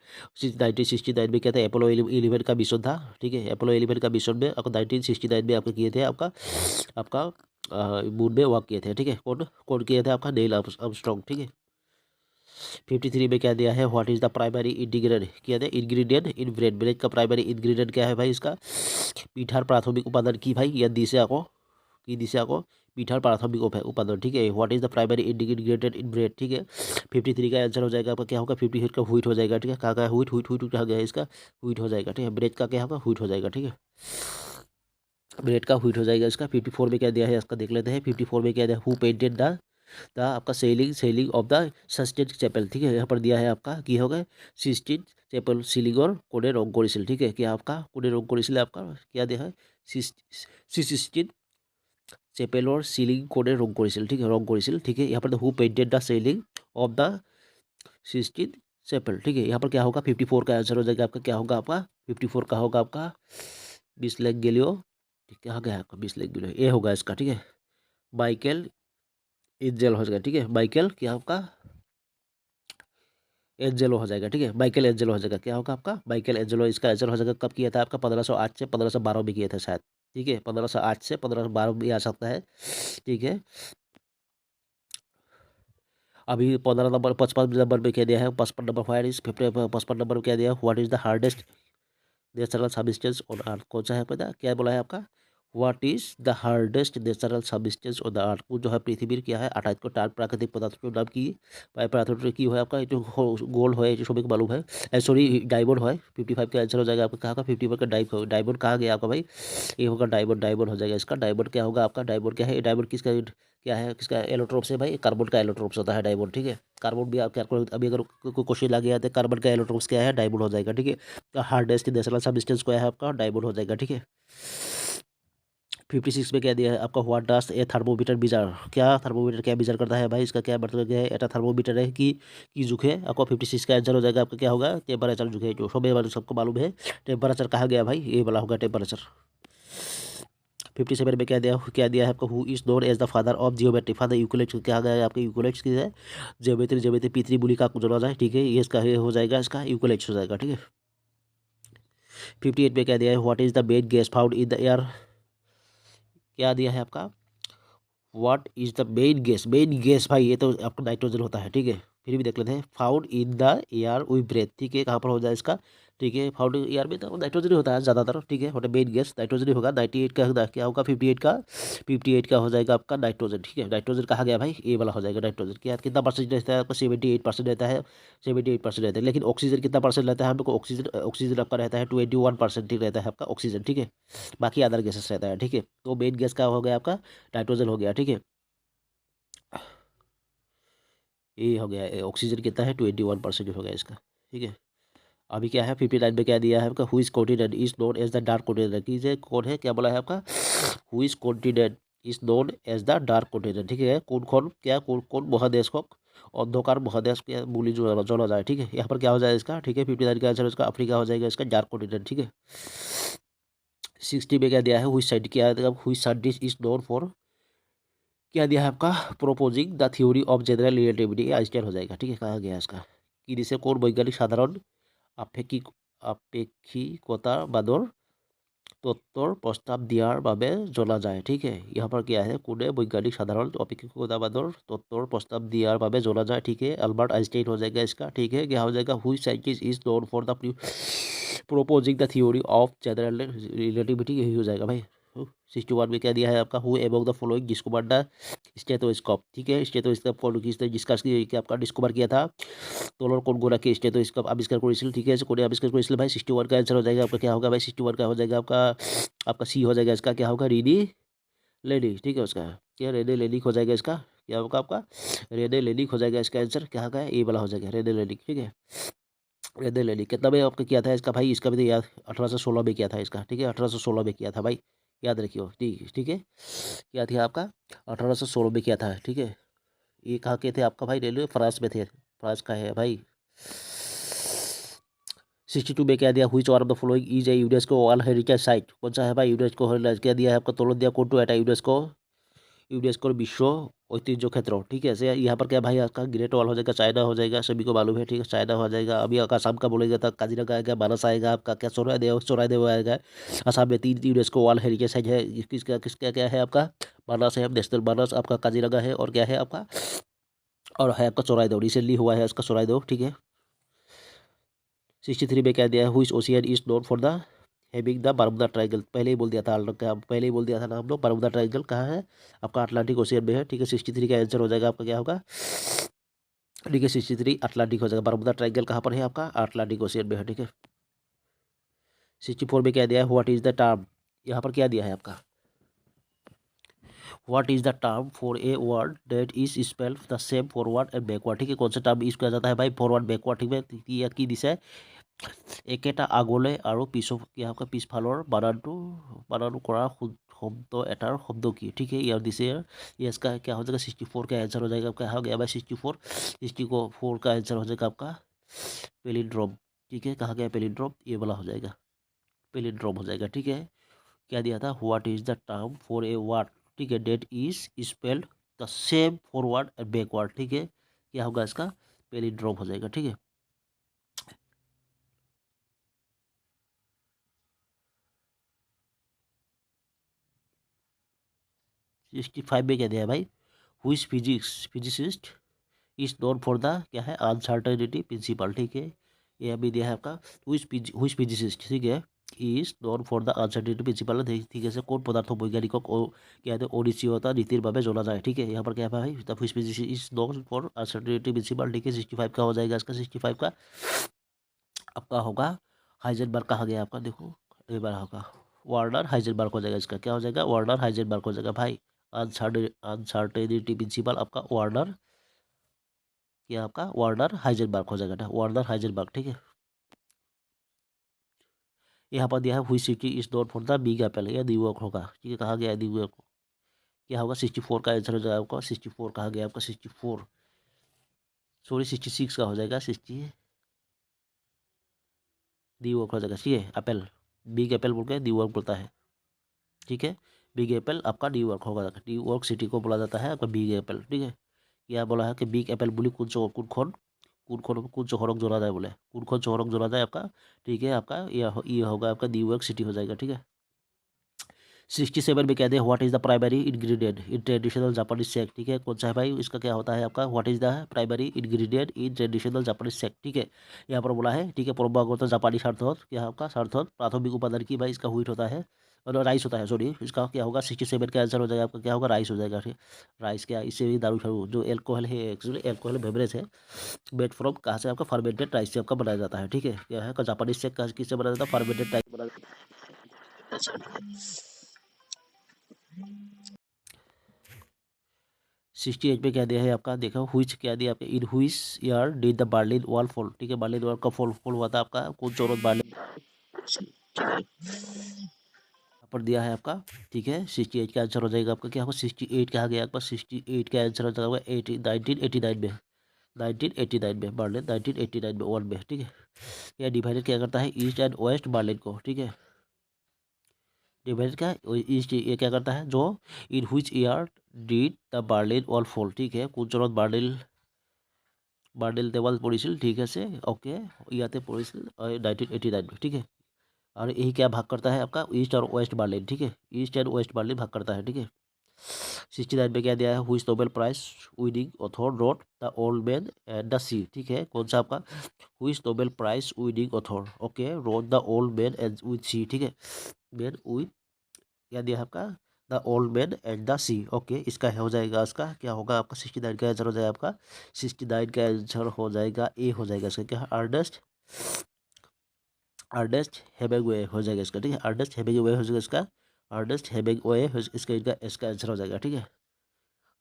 S1: 1969 में क्या था, अपोलो 11 का मिशन था, ठीक है। अपोलो 11 का मिशन में आपको 1969 में आपका किए थे आपका आपका मून में वॉक किए थे, ठीक है। कौन कौन किए थे आपका, नील आर्मस्ट्रांग, ठीक है। 53 में क्या दिया है, what is the primary integrant, क्या है इंग्रेडिएंट इन ब्रेड, ब्रेड का प्राइमरी इंग्रेडिएंट क्या है भाई इसका, पीठार प्राथमिक उपादान की भाई, या दिशा को की दिशा को पीठार प्राथमिक उपादान, ठीक है। What is the primary integrated in bread, ठीक है। 53 का आंसर हो जाएगा आपका, क्या होगा 58 का व्हीट हो जाएगा, ठीक है। कहाँ का व्हीट व्हीट व्हीट कहा गया है इसका, व्हीट हो जाएगा, ठीक है। ब्रेड का क्या होगा, व्हीट हो जाएगा, ठीक है। ब्रेड का व्हीट हो जाएगा इसका। 54 में क्या दिया है इसका देख लेते हैं। 54 में क्या दिया, हु पेंटेड द आपका ceiling of the Sistine Chapel, ठीक है। यहाँ पर दिया है आपका की होगा, सिस्टीन चैपल सीलिंग और कोडे रोंगोरिसिल, ठीक है। क्या आपका कोडे रोंगोरिसिल आपका क्या दिया है, सिस्टीन चैपल और सीलिंग कोडे रोंगोरिसिल, ठीक है, रोंगोरिसिल, ठीक है। यहाँ पर who painted the ceiling of the Sistine Chapel, ठीक है। यहाँ पर क्या होगा 54 का आंसर हो जाएगा आपका, क्या होगा आपका 54 का होगा आपका 20 लाख गैलियो, क्या गया आपका 20 लाख गैलियो, ये होगा इसका, ठीक है। माइकल एंजेलो हो जाएगा, ठीक है। माइकल क्या आपका एंजेलो हो जाएगा, ठीक है। माइकल एंजेलो हो जाएगा, क्या होगा आपका माइकल एंजेलो, इसका आंसर हो जाएगा। कब किया था आपका 1508 से 1512 में किया था शायद, ठीक है। 1508 से 1512 भी आ सकता है, ठीक है। अभी 15 नंबर 55 नंबर में क्या दिया है, 55 नंबर फायर इज 55 नंबर में क्या दिया, what is the hardest natural substance on earth, कौन सा है पता क्या बोला है आपका, what is the hardest natural substance on the earth, वो जो है पृथ्वी क्या है 28 को टार प्राकृतिक पदार्थों के नाम की पदार्थों की है आपका, जो गोल्ड है जो सभी को मालूम है, सॉरी डायमंड है। 55 का आंसर हो जाएगा आपका, कहाँ का 51 का डायमंड कहाँ गया आपका भाई, ये होगा डायमंड, डायमंड हो जाएगा इसका। डायमंड क्या होगा आपका, डायमंड क्या है, डायमंड किसका क्या है, किसका एलोट्रोप्स है भाई, कार्बन का एलोट्रोप्स होता है डायमंड, ठीक है। कार्बन भी आप अभी अगर कोई क्वेश्चन लग गया तो कार्बन का एलोट्रोप्स क्या है, डायमंड हो जाएगा, ठीक है। हार्डेस्ट नेचुरल सब्सटेंस क्या है आपका, डायमंड हो जाएगा, ठीक है। 56 में क्या दिया है आपका, what does a thermometer measure, क्या थर्मोमीटर क्या मेजर करता है भाई, इसका क्या मतलब क्या है, एटा थर्मोमीटर है कि झुके आपको 56 का आंसर हो जाएगा आपका, क्या होगा टेम्परेचर झुके, जो सब वाले सबको मालूम है टेम्परेचर कहा गया भाई, ये वाला होगा टेम्परेचर। 57 में क्या दिया है आपका, who is known as the father of geometry, father Euclid क्या गया है आपका, यूक्लिड की है ज्योमेट्री पितरी बुली का जोड़ा जाए, ठीक है। ये इसका हो जाएगा, इसका यूक्लिड हो जाएगा, ठीक है। 58 में क्या दिया है, what is the main gas found in the air, क्या दिया है आपका, what is the main gas भाई ये तो आपका नाइट्रोजन होता है, ठीक है। फिर भी देख लेते हैं, found in the air we breathe, ठीक है। कहाँ पर हो जाए इसका, ठीक है। फाउंड एयर में तो नाइट्रोजन ही होता है ज़्यादातर, ठीक है। वोट मेन गैस नाइट्रोजन ही होगा। 98 का क्या होगा, 58 का हो जाएगा आपका नाइट्रोजन, ठीक है। नाइट्रोजन कहा गया भाई, ए वाला हो जाएगा नाइट्रोजन। क्या कितना परसेंट रहता है आपका, 78% रहता है, 78% रहता है। लेकिन ऑक्सीजन कितना परसेंट रहता है हम लोग को, ऑक्सीजन आपका रहता है 21% ठीक रहता है आपका ऑक्सीजन, ठीक है। बाकी अदर गैसेस रहता है, ठीक है। तो मेन गैस का हो गया आपका नाइट्रोजन हो गया, ठीक है। ये हो गया, ऑक्सीजन कितना है 21% हो गया इसका, ठीक है। अभी क्या है 59 में क्या दिया है आपका, who is continent is known as the dark continent, की ये कौन है, क्या बोला है आपका, who is continent is known as the dark continent, ठीक है। कौन कौन क्या कौन कौन महादेश को अंधकार महादेश के बोली जो जोड़ा जाए, ठीक है। यहाँ पर क्या हो जाए इसका, ठीक है। 59 का आंसर इसका अफ्रीका हो जाएगा, इसका डार्क कॉन्टिनेंट, ठीक है। 60 में क्या दिया है, हुई साइड क्या है, हुई साइंटिस्ट इज नोन फॉर, क्या दिया है आपका, प्रोपोजिंग the theory of general relativity, Einstein हो जाएगा, ठीक है। कहा गया इसका, कि जिसे कौन वैज्ञानिक साधारण আপেক্ষিক আপেক্ষিকতাবাদৰ তত্ত্বৰ প্ৰস্তাৱ দিয়াৰ বাবে জনা যায়, ঠিক है। यहाँ पर क्या है, কোনে वैज्ञानिक साधारण अपेक्षिकतावादर तत्वर प्रस्ताव दियार বাবে जोड़ा जाए, ठीक है। अल्बर्ट आइंस्टाइन हो जाएगा इसका, ठीक है। क्या हो जाएगा, हुई scientist is known for the प्रोपोजिंग the theory of general relativity, यही हो जाएगा भाई। 61 में क्या दिया है आपका, who among the following discover the stethoscope, ठीक है। स्टेथोस्कोप को किसने डिस्कस किया, आपका डिस्कवर किया था, तोलर कोन गोरा के स्टेथोस्कोप आविष्कार करेছিল, ठीक है। कोने आविष्कार करेছিল भाई, 61 का आंसर हो जाएगा आपका, क्या होगा भाई, 61 का हो जाएगा आपका, आपका सी हो जाएगा इसका, क्या होगा, रीडी लेडी, ठीक है। उसका क्या, रेडे लेनिक हो जाएगा इसका, क्या होगा आपका, रेडे लेनिक हो जाएगा इसका आंसर, क्या होगा, ए वाला हो जाएगा रेडे लेनिक, ठीक है। रेडे लेनिक कितना में आपका किया था इसका भाई, इसका भी तो याद 1816 में किया था इसका, ठीक है। 1816 में किया था भाई, याद रखियो, ठीक है। क्या थी आपका, 1816 में किया था, ठीक है। ये कहाँ के थे आपका भाई, रेलवे फ्रांस में थे, फ्रांस का है भाई। 62 में क्या दिया, हुई one of the following is a UNESCO world heritage site, कौन सा है भाई, यूनेस्को क्या दिया है आपका, तोलन दिया कौन टू एटा यूनेस्को, यूनेस्को विश्व ऐतिह्य क्षेत्र, ठीक है। से यहाँ पर क्या भाई आपका ग्रेट वॉल हो जाएगा, चाइना हो जाएगा, सभी को मालूम है, ठीक है। चाइना हो जाएगा। अभी आसाम का बोलेगा तो काजीरंगा आएगा, मानस आएगा आपका, क्या चौरादेव आएगा। आसाम में 3 यूनेस्को वर्ल्ड हेरिटेज साइट है, किसका किसका क्या है आपका, मानस है नेशनल मानस, आपका काजीरंगा है, और क्या है आपका, और है आपका चौरादेव, रिसेंटली हुआ है इसका चौरादेव, ठीक है। 63 में क्या दिया है, which ocean is known for the having the Bermuda triangle, पहले ही बोल दिया था पहले ही बोल दिया था ना हम लोग, बर्मुदा ट्रायंगल कहाँ है आपका, अटलांटिक ओशियन में है, ठीक है। 63 का आंसर हो जाएगा आपका, क्या होगा, ठीक है। 63 अटलांटिक हो जाएगा, बर्मुदा ट्रायंगल कहाँ पर है आपका, अटलांटिक ओशियन में है, ठीक है। 64 में क्या दिया है, व्हाट इज द टर्म, यहाँ पर क्या दिया है आपका, what is the term for a word that is spelled the same forward and backward, ठीक है। कौन सा टर्म यूज किया जाता है भाई, फॉरवर्ड बैकवर्ड, ठीक है। কি দিছে, একেটা আগলৈ আৰু কি आपका পিছফালৰ বানানটো কৰা শব্द एटार शब्द की, ठीक है। यार दिसे ये इसका क्या हो जाएगा, 64 का आंसर हो जाएगा, क्या हो गया भाई 64 का आंसर हो जाएगा आपका पेलिंड्रोम, ठीक है। कहा गया पेलिंड्रोम, ये वाला हो जाएगा, पेलिंड्रोम हो जाएगा, ठीक है। क्या दिया था, what is the term for a word, ठीक है, that is spelled the same forward and backward, ठीक है। क्या होगा इसका, पेलिंड्रोम हो जाएगा, ठीक है। 65 में क्या दिया है भाई, हुई physicist is known for the क्या है, अनसर्टेनिटी प्रिंसिपल, ठीक है। ये अभी दिया है आपका, हुई फिजिसिस्ट, ठीक है, is known for the uncertainty principle, ठीक है। से कौन पदार्थ वैज्ञानिक क्या है अनिश्चयता नीतिर भावे जोड़ा जाए, ठीक है। यहाँ पर क्या है भाई, द हुई physicist is known for uncertainty principle, ठीक है। 65 का हो जाएगा इसका, 65 का आपका होगा हाइजेनबर्ग, कहा गया आपका, देखो एक बार होगा वार्नर हाइजेनबर्ग हो जाएगा, इसका क्या हो जाएगा, वार्नर हाइजेनबर्ग हो जाएगा भाई। अनसर्टेनिटी प्रिंसिपल आपका वार्नर, क्या आपका वार्नर हाइजेनबर्ग हो जाएगा ना, वार्नर हाइजेनबर्ग, ठीक है। यहाँ पर दिया है हुई city is known for the big Apple, या न्यूयॉर्क होगा, ठीक है। कहा गया है न्यूयॉर्क, क्या होगा 64 का आंसर हो जाएगा आपका, 64 कहा गया आपका 64, सॉरी 66 का हो जाएगा, 60 न्यूयॉर्क हो जाएगा, ठीक है। एप्पल बिग एप्पल बोल के न्यूयॉर्क बोलता है, ठीक है। बिग एप्पल आपका न्यूयॉर्क होगा, न्यूयॉर्क सिटी को बोला जाता है आपका बिग एप्पल, ठीक है। क्या बोला है कि बिग एप्पल बोली কোন চহৰক जोड़ा जाए, बोले কোনখন চহৰক जोड़ा जाए आपका, ठीक है। आपका ये होगा आपका न्यूयॉर्क सिटी हो जाएगा, ठीक है। 67 में कहते हैं what is the primary ingredient in traditional Japanese sake, ठीक है, कौन सा है भाई, इसका क्या होता है आपका, what is the primary ingredient in traditional Japanese sake, ठीक है, यहाँ पर बोला है, ठीक है, परंपरागत जापानी सार्थक क्या आपका सार्थक प्राथमिक उपादान की भाई इसका व्हीट होता है और राइस होता है, सॉरी, इसका क्या होगा 67 का आंसर हो जाएगा आपका, क्या होगा, राइस हो जाएगा, ठीक, राइस क्या, इससे भी दारू शारू जो एल्कोहल है, एक्चुअली एल्कोहल बेवरेज है, मेड फ्रॉम कहाँ से आपका फर्मेंटेड राइस से आपका बनाया जाता है, ठीक है, क्या है जापानीज सेक किससे बनाया जाता है, फर्मेंटेड राइस बनाया जाता है। 68 पे क्या दिया है आपका, देखो हुईच क्या दिया आपके, इन which year did the Berlin wall fall, ठीक है, बर्लिन वॉल का फॉल हुआ था आपका कौन चौरस बर्लिन, यहाँ पर दिया है आपका, ठीक है, 68 का आंसर हो जाएगा आपका, क्या होगा 68 कहा गया आपका, 68 का आंसर हो जाएगा 1989 में, 1989 में बर्लिन 1989 में वन में, ठीक है, यह डिवाइडेड क्या करता है ईस्ट एंड वेस्ट बर्लिन को, ठीक है, डिवाइडेड क्या ईस्ट ये क्या करता है जो इन which year did the Berlin wall fall, ठीक है, কোন চনত বার্লিন দেৱাল পৰিছিল, ঠিক আছে, ओके, ইয়াতে পৰিছিল 1989 में, ठीक है, और यही क्या भाग करता है आपका ईस्ट और वेस्ट बर्लिन, ठीक है, ईस्ट एंड वेस्ट बर्लिन भाग करता है, ठीक है। 69 में क्या दिया है, which Nobel prize winning author wrote the old man and the sea, ठीक है, कौन सा आपका which Nobel prize winning author, okay, wrote the old man and with sea, ठीक है, मैन विथ क्या दिया है आपका the old man and the sea, okay, इसका हो जाएगा, इसका क्या होगा आपका 69 का आंसर हो जाएगा आपका 69 का आंसर हो जाएगा ए हो जाएगा इसका, क्या अर्नेस्ट अर्नेस्ट हेमिंगवे हो जाएगा इसका, ठीक है, अर्नेस्ट हेमिंगवे हो जाएगा इसका, अर्नेस्ट हेमिंगवे इसका इसका आंसर हो जाएगा, ठीक है।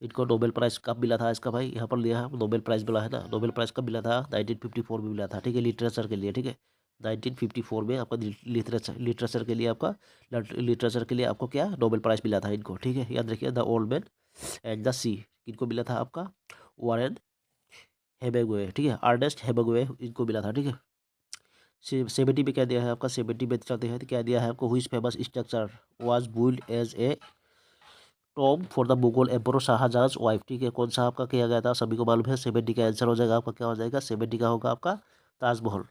S1: इनको नोबेल प्राइज कब मिला था इसका भाई, यहाँ पर लिया है नोबेल प्राइज मिला है ना, नोबेल प्राइज कब मिला था 1954 में मिला था, ठीक है, लिटरेचर के लिए, ठीक है, 1954 में आपका लिटरेचर लिटरेचर के लिए आपका लिटरेचर के लिए आपको क्या नोबेल प्राइज मिला था इनको, ठीक है, याद रखिए the old man and the sea किनको मिला था आपका वॉरेन हेमिंगवे, ठीक है, अर्नेस्ट हेमिंगवे इनको मिला था, ठीक है। 70 में क्या दिया है आपका, 70 में चलते हैं तो क्या दिया है आपको, which famous structure was build as a tomb for the Mughal emperor Shahjahan wife, ठीक है, कौन सा आपका किया गया था, सभी को मालूम है, 70 का आंसर हो जाएगा आपका, क्या हो जाएगा 70 का होगा आपका ताजमहल,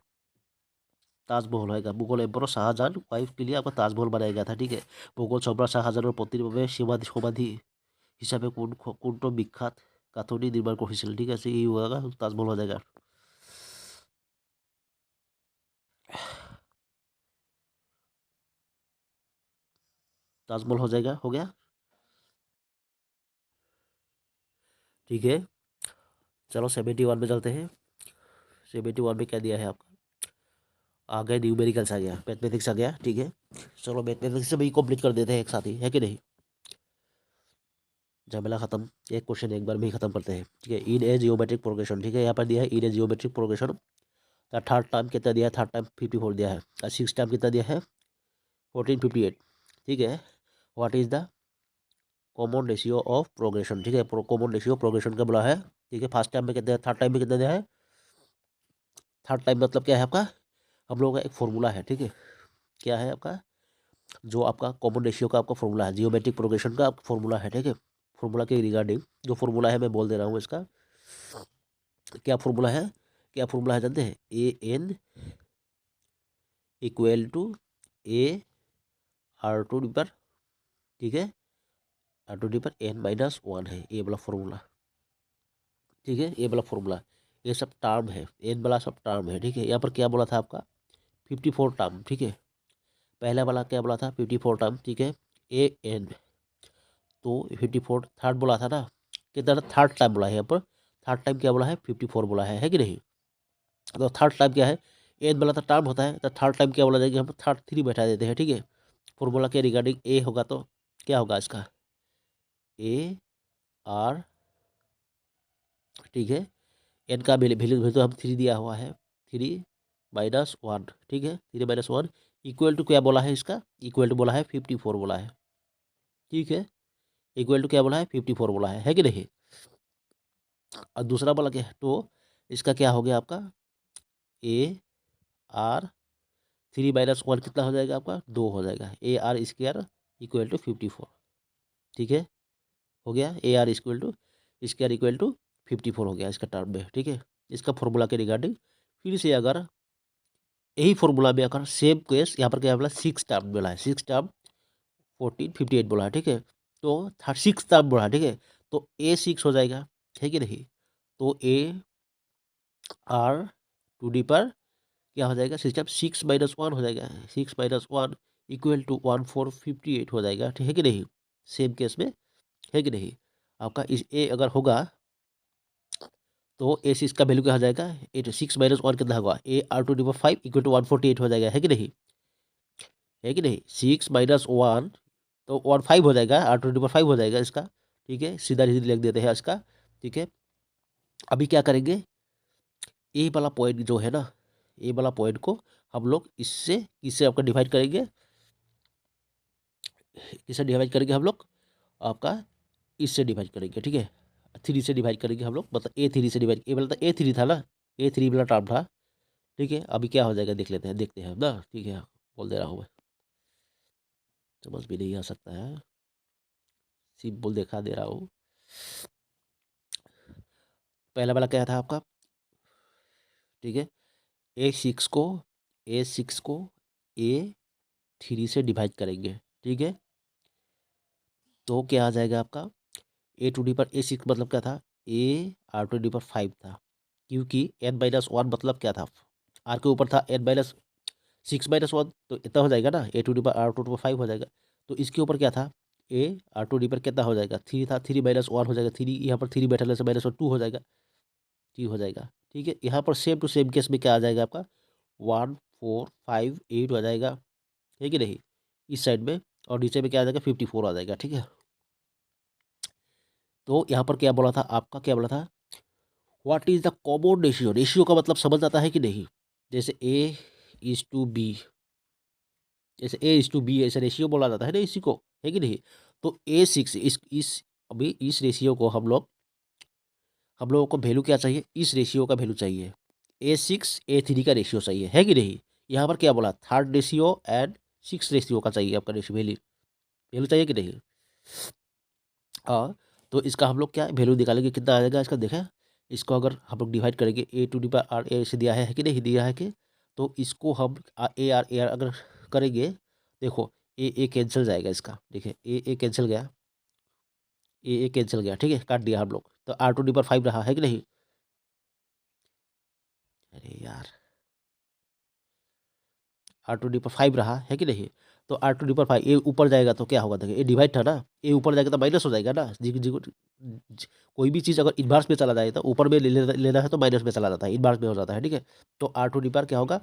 S1: ताजमहल होगा, मुगल एम्परर शाहजहां वाइफ के लिए आपका ताजमहल बनाया गया था, ठीक है, मुगल सम्राट শাহজাহানৰ পত্নীৰ বাবে সমাধি হিসাবে কোনটো বিখ্যাত গাঁথনি নির্মাণ করেছিল, ঠিক আছে, এই होगा ताजमहल हो जाएगा। ताजमहल हो जाएगा, हो गया, ठीक है, चलो 71 में चलते हैं। 71 में क्या दिया है आपका, आ गए न्यूमेरिकल्स आ गया, मैथमेटिक्स आ गया, ठीक है, चलो मैथमेटिक्स से भी कंप्लीट कर देते हैं एक साथ ही, है कि नहीं, झमेला खत्म, एक क्वेश्चन एक बार में ही खत्म करते हैं, ठीक है, इन ए जियोमेट्रिक प्रोग्रेशन, ठीक है, यहाँ पर दिया है इन ए जियोमेट्रिक प्रोग्रेशन का थर्ड टाइम कितना दिया है, थर्ड टाइम 54 दिया है, और सिक्स टाइम कितना दिया है 1458, ठीक है, what is the common ratio of progression, ठीक है, कॉमन रेशियो प्रोग्रेशन का बोला है, ठीक है, फर्स्ट टाइम में कितना, थर्ड टाइम में कितना दिया है, थर्ड टाइम मतलब क्या है आपका, हम लोगों का एक फॉर्मूला है, ठीक है, क्या है आपका जो आपका कॉमन रेशियो का आपका फॉर्मूला है, जियोमेट्रिक प्रोग्रेशन का आपका फॉर्मूला है, ठीक है, फॉर्मूला के रिगार्डिंग जो फॉर्मूला है मैं बोल दे रहा हूँ इसका, क्या फॉर्मूला है, क्या फॉर्मूला है जानते हैं, A N equal to A R to the power, ठीक है, R to the power N minus one है, ये वाला फॉर्मूला, ठीक है, ये वाला फॉर्मूला, ये सब टर्म है, एन वाला सब टर्म है, ठीक है, यहाँ पर क्या बोला था आपका 54 टर्म, ठीक है, पहला वाला क्या बोला था 54 टर्म, ठीक है, ए एन, तो 54 थर्ड बोला था ना, कितना थर्ड टाइम बोला है यहाँ पर, थर्ड टाइम क्या बोला है 54 बोला है कि नहीं, तो थर्ड टाइम क्या है एन वाला तो टर्म होता है, तो थर्ड टाइम क्या बोला जाएगा, हम थर्ड थ्री बैठा देते हैं, ठीक है, फॉर्मूला के रिगार्डिंग ए होगा तो क्या होगा इसका ए आर, ठीक है, एन का वैल्यू तो हम थ्री दिया हुआ है, थ्री माइनस वन, ठीक है, 3 - 1 इक्वल टू क्या बोला है इसका, इक्वल टू बोला है 54 बोला है, ठीक है, इक्वल टू क्या बोला है 54 बोला है कि नहीं, और दूसरा बोला क्या है तो इसका क्या हो गया आपका ए आर 3 - 1 कितना हो जाएगा आपका 2 हो जाएगा, A R square equal to 54, ठीक है, हो गया A R square equal to 54 हो गया इसका टर्म में, ठीक है, इसका फॉर्मूला के रिगार्डिंग फिर से अगर यही फॉर्मूला में अगर सेम केस यहाँ पर क्या बोला 6 टर्म मिला है, 6 टर्म 14 58 बोला है, ठीक है। तो 6 टर्म बोला है, ठीक है। तो A6 हो जाएगा, है कि नहीं। तो AR2D पर क्या हो जाएगा सिस्टम, 6 - 1 हो जाएगा, 6 - 1 इक्वल टू 1458 हो जाएगा, ठीक है कि नहीं। सेम केस में, है कि नहीं। आपका इस ए अगर होगा तो A6 का वैल्यू क्या हो जाएगा, 6 - 1 कितना होगा, AR2D5 इक्वल टू 148 हो जाएगा, है कि नहीं, है कि नहीं। 6 - 1 तो 15 हो जाएगा, R2D5 हो जाएगा इसका, ठीक है। सीधा सीधा लिख देते हैं इसका, ठीक है। अभी क्या करेंगे, ए वाला पॉइंट जो है ना, ए वाला पॉइंट को हम लोग इससे आपका डिवाइड करेंगे, किससे डिवाइड करेंगे हम लोग, आपका इससे डिवाइड करेंगे, ठीक है। 3 से डिवाइड करेंगे हम लोग, मतलब A3 से डिवाइड, ए वाला तो A3 था ना, A3 वाला टर्म था, ठीक है। अभी क्या हो जाएगा देख लेते हैं, देखते हैं ना, ठीक है। बोल दे रहा हूँ मैं, समझ भी नहीं आ सकता है, सिंपल दिखा दे रहा हूँ। पहला वाला क्या था आपका, ठीक है। ए सिक्स को A3 से डिवाइड करेंगे, ठीक है। तो क्या आ जाएगा आपका, A2D पर A6 मतलब क्या था, AR2D पर 5 था, क्योंकि N - 1 मतलब क्या था, आर के ऊपर था N - 6 - 1, तो इतना हो जाएगा ना, A2D पर R2D पर 5 हो जाएगा। तो इसके ऊपर क्या था, AR2D पर कितना हो जाएगा, 3 था, 3 - 1 हो जाएगा, 3 यहाँ पर 3 बैठने से -2 हो जाएगा, 3 हो जाएगा, ठीक है। यहाँ पर सेम टू सेम केस में क्या आ जाएगा आपका, 1458 हो जाएगा, है कि नहीं, इस साइड में। और नीचे में क्या आ जाएगा, 54 आ जाएगा, ठीक है। तो यहाँ पर क्या बोला था, आपका क्या बोला था, what is the common ratio, ratio का मतलब समझ आता है कि नहीं, जैसे A/B, जैसे A/B ऐसे रेशियो बोला जाता है ना इसी को, है कि नहीं। तो A6 इस अभी इस रेशियो को हम लोगों को वैल्यू क्या चाहिए, इस रेशियो का वैल्यू चाहिए, A6 A3 का रेशियो चाहिए, है कि नहीं। यहाँ पर क्या बोला, 3rd रेशियो एंड 6 रेशियो का चाहिए आपका रेशियो, वैल्यू वैल्यू चाहिए कि नहीं। हाँ, तो इसका हम लोग क्या वैल्यू निकालेंगे, कितना आ जाएगा इसका, देखें। इसको अगर हम लोग डिवाइड करेंगे, A2D पर R ए से दिया है कि नहीं दिया है कि, तो इसको हम AR अगर करेंगे, देखो ए कैंसिल जाएगा इसका, देखिए ए कैंसिल गया, ए कैंसिल गया, ठीक है, काट दिया हम लोग। तो R2D पर 5 रहा, है कि नहीं। अरे यार, R2D पर 5 रहा, है कि नहीं। तो R2D पर 5 ए ऊपर जाएगा तो क्या होगा, देखिए ए डिवाइड था ना, ए ऊपर जाएगा तो माइनस हो जाएगा ना, कोई भी चीज़ अगर इनवर्स में चला जाए तो ऊपर में लेना है तो माइनस में चला जाता है, इनवर्स में हो जाता है, ठीक है। तो R2D पर क्या होगा,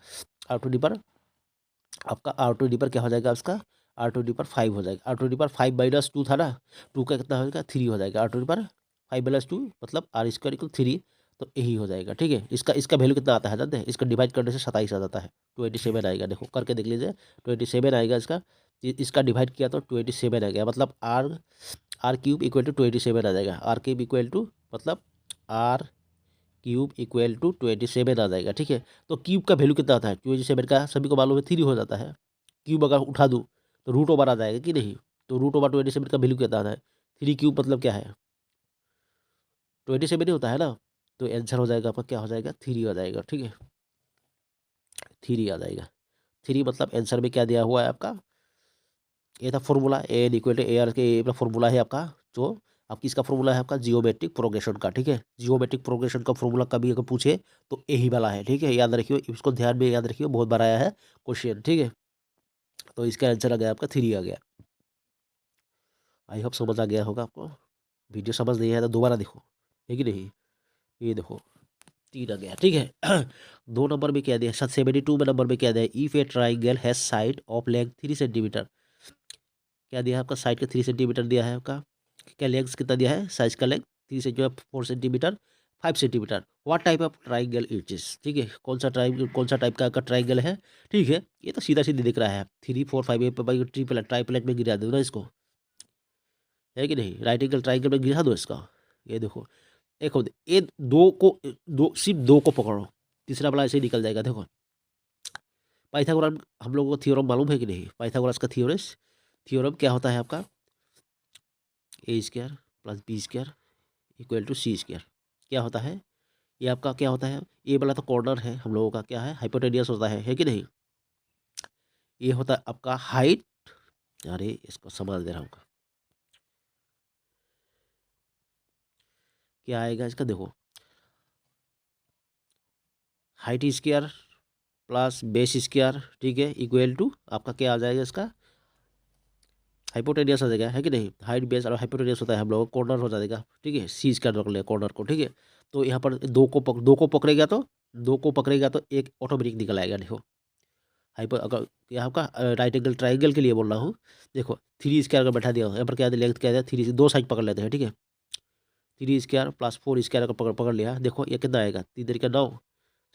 S1: R2D पर आपका R2D पर क्या हो जाएगा, उसका R2D पर 5 हो जाएगा, R2D पर 5 - 2 था ना, 2 का कितना हो जाएगा, 3 हो जाएगा, R2D पर 5 - 2 मतलब R² = 3, तो यही हो जाएगा, ठीक है। इसका इसका वैल्यू कितना आता है जानते हैं, इसका डिवाइड करने से 27 आ जाता है, 27 आएगा, देखो करके देख लीजिए, 27 आएगा इसका। इसका डिवाइड किया तो 27 आ गया, मतलब R³ = 27 आ जाएगा, R³ मतलब R³ = 27 आ जाएगा, ठीक है। तो क्यूब का वैल्यू कितना आता है, 27 का सभी को मालूम है 3 हो जाता है, क्यूब अगर उठा दूँ तो रूट ओवर आ जाएगा कि नहीं। तो रूट ओवर 27 का वैल्यू कितना आता है, 3³ मतलब क्या है, 27 ही होता है ना। तो आंसर हो जाएगा आपका, क्या हो जाएगा, 3 आ जाएगा, ठीक है, 3 आ जाएगा। 3 मतलब आंसर में क्या दिया हुआ है आपका, ये था फॉर्मूला, A=AR के ये फॉर्मूला है आपका, जो आपकी इसका फॉर्मूला है आपका जियोमेट्रिक प्रोग्रेशन का, ठीक है। जियोमेट्रिक प्रोग्रेशन का फॉर्मूला कभी अगर पूछे तो यही वाला है, ठीक है, याद रखिए इसको, ध्यान में याद रखिए, बहुत बार आया है क्वेश्चन, ठीक है। तो इसका आंसर आ गया आपका 3 आ गया। आई होप समझ आ गया होगा आपको। वीडियो समझ नहीं आया तो दोबारा देखो, है कि नहीं। ये देखो 3 आ गया, ठीक है। 2 नंबर में क्या दिया, 72 में नंबर में क्या दिया, if A triangle has side of length 3 centimetre, क्या दिया है आपका, साइड का 3 सेंटीमीटर दिया है आपका, क्या लेंथ कितना दिया है, साइज का length 3 centimetre 5 centimetre, what type of triangle it is, ठीक है, कौन सा टाइप का ट्राइंगल है, ठीक है। ये तो सीधा सीधा दिख रहा है, 3 4 5 ट्रिपल ट्राइपलेट में गिरा दो ना इसको, है कि नहीं, राइट एंगल ट्राइंगल में गिरा दो इसका। ये देखो, एक हो ये दो को, दो सिर्फ दो को पकड़ो, तीसरा वाला ऐसे ही निकल जाएगा, देखो। पाइथागोरस हम लोगों को थ्योरम मालूम है कि नहीं, पाइथागोरस का थ्योरम क्या होता है आपका, A² + B² = C², क्या होता है, ये आपका क्या होता है, ये वाला तो कॉर्नर है हम लोगों का, क्या है, हाइपोटेनियस होता है कि नहीं। ये होता है आपका हाइट अरे इसको समझ दे रहा हूँ, क्या आएगा इसका, देखो height square plus base square, ठीक है, इक्वल टू आपका क्या आ जाएगा इसका, हाइपोटेनियस आ जाएगा, है कि नहीं। हाइट बेस और हाइपोटेनियस होता है हम लोग कॉर्नर हो जाएगा, ठीक है, सी स्क्वायर रख ले कॉर्नर को, ठीक है। तो यहाँ पर दो को पकड़ेगा तो एक ऑटोमेटिक निकल आएगा, देखो हाइपर, अगर यहाँ का राइट एंगल ट्राइंगल के लिए बोल रहा हूँ, देखो थ्री स्क्वायर अगर बैठा दिया यहाँ पर क्या लेंथ क्या है, थ्री, दो साइड पकड़ लेते हैं, ठीक है, three square plus four square अगर पकड़ पकड़ लिया, देखो ये कितना आएगा, तीन तरीका नौ,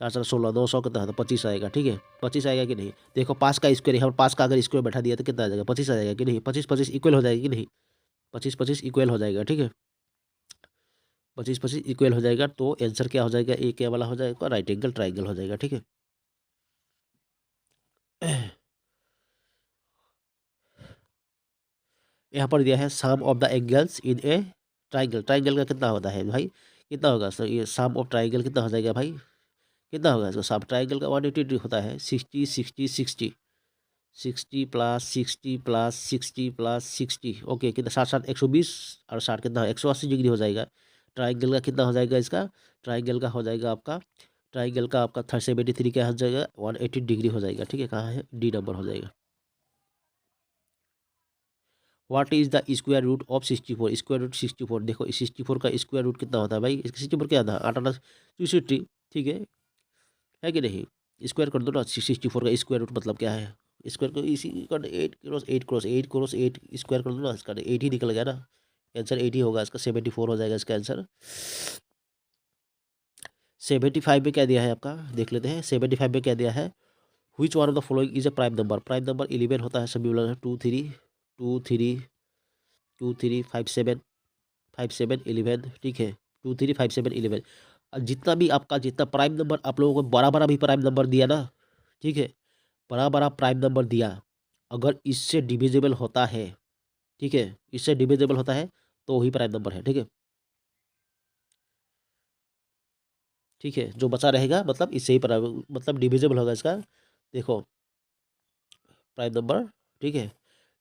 S1: चार चार 16, 900 कितना है, तो 25 आएगा, ठीक है, 25 आएगा कि नहीं। देखो पास का स्क्वायर, यहाँ पर पास का अगर स्क्वायर बैठा दिया तो कितना आ जाएगा, 25 आ जाएगा कि नहीं, 25 25 इक्वल हो जाएगा कि नहीं, 25 25 इक्वल हो जाएगा, ठीक है, 25 25 इक्वल हो जाएगा, तो आंसर क्या हो जाएगा, ए क्या वाला हो जाएगा, राइट एंगल ट्राइंगल हो जाएगा, ठीक है। यहाँ पर दिया है sum of the angles in a triangle, triangle का कितना होता है भाई, कितना होगा सर, ये सम ऑफ ट्राइंगल कितना हो जाएगा भाई, कितना होगा इसका सम ट्राइंगल का, 180 होता है, 60 60 60, 60 प्लस 60 प्लस 60 प्लस 60, ओके, कितना 60 60 120, और 60 कितना 180 डिग्री हो जाएगा। ट्राइंगल का कितना हो जाएगा इसका, ट्राइंगल का हो जाएगा आपका, ट्राइंगल का आपका 373 क्या हो जाएगा, 180 डिग्री हो जाएगा, ठीक है, कहाँ है, डी नंबर हो जाएगा। What is the square root of 64, square root 64, देखो 64 का स्क्वायर रूट कितना होता है भाई, इसका 64 क्या था, 8 260, ठीक है कि नहीं, स्क्वायर कर दो ना, 64 का स्क्वायर रूट मतलब क्या है, स्क्वायर को इसी कर, 8 क्रॉस 8 स्क्वायर कर दो ना, इसका 8 ही निकल गया ना, आंसर 80 होगा इसका, 74 हो जाएगा इसका आंसर। 75 में क्या दिया है आपका, देख लेते हैं, 75 में क्या दिया है, which one of the following is a prime number, prime number 11 होता है, सभी बोला 2 3 5 7, 5 7 11, ठीक है, 2 3 5 7 11, जितना भी आपका जितना प्राइम नंबर आप लोगों को बड़ा बड़ा भी प्राइम नंबर दिया ना, ठीक है, बड़ा बड़ा प्राइम नंबर दिया, अगर इससे डिविजिबल होता है, ठीक है, इससे डिविजिबल होता है तो वही प्राइम नंबर है, ठीक है, ठीक है, जो बचा रहेगा मतलब इससे ही प्राइम मतलब डिविजिबल होगा इसका, देखो प्राइम नंबर, ठीक है,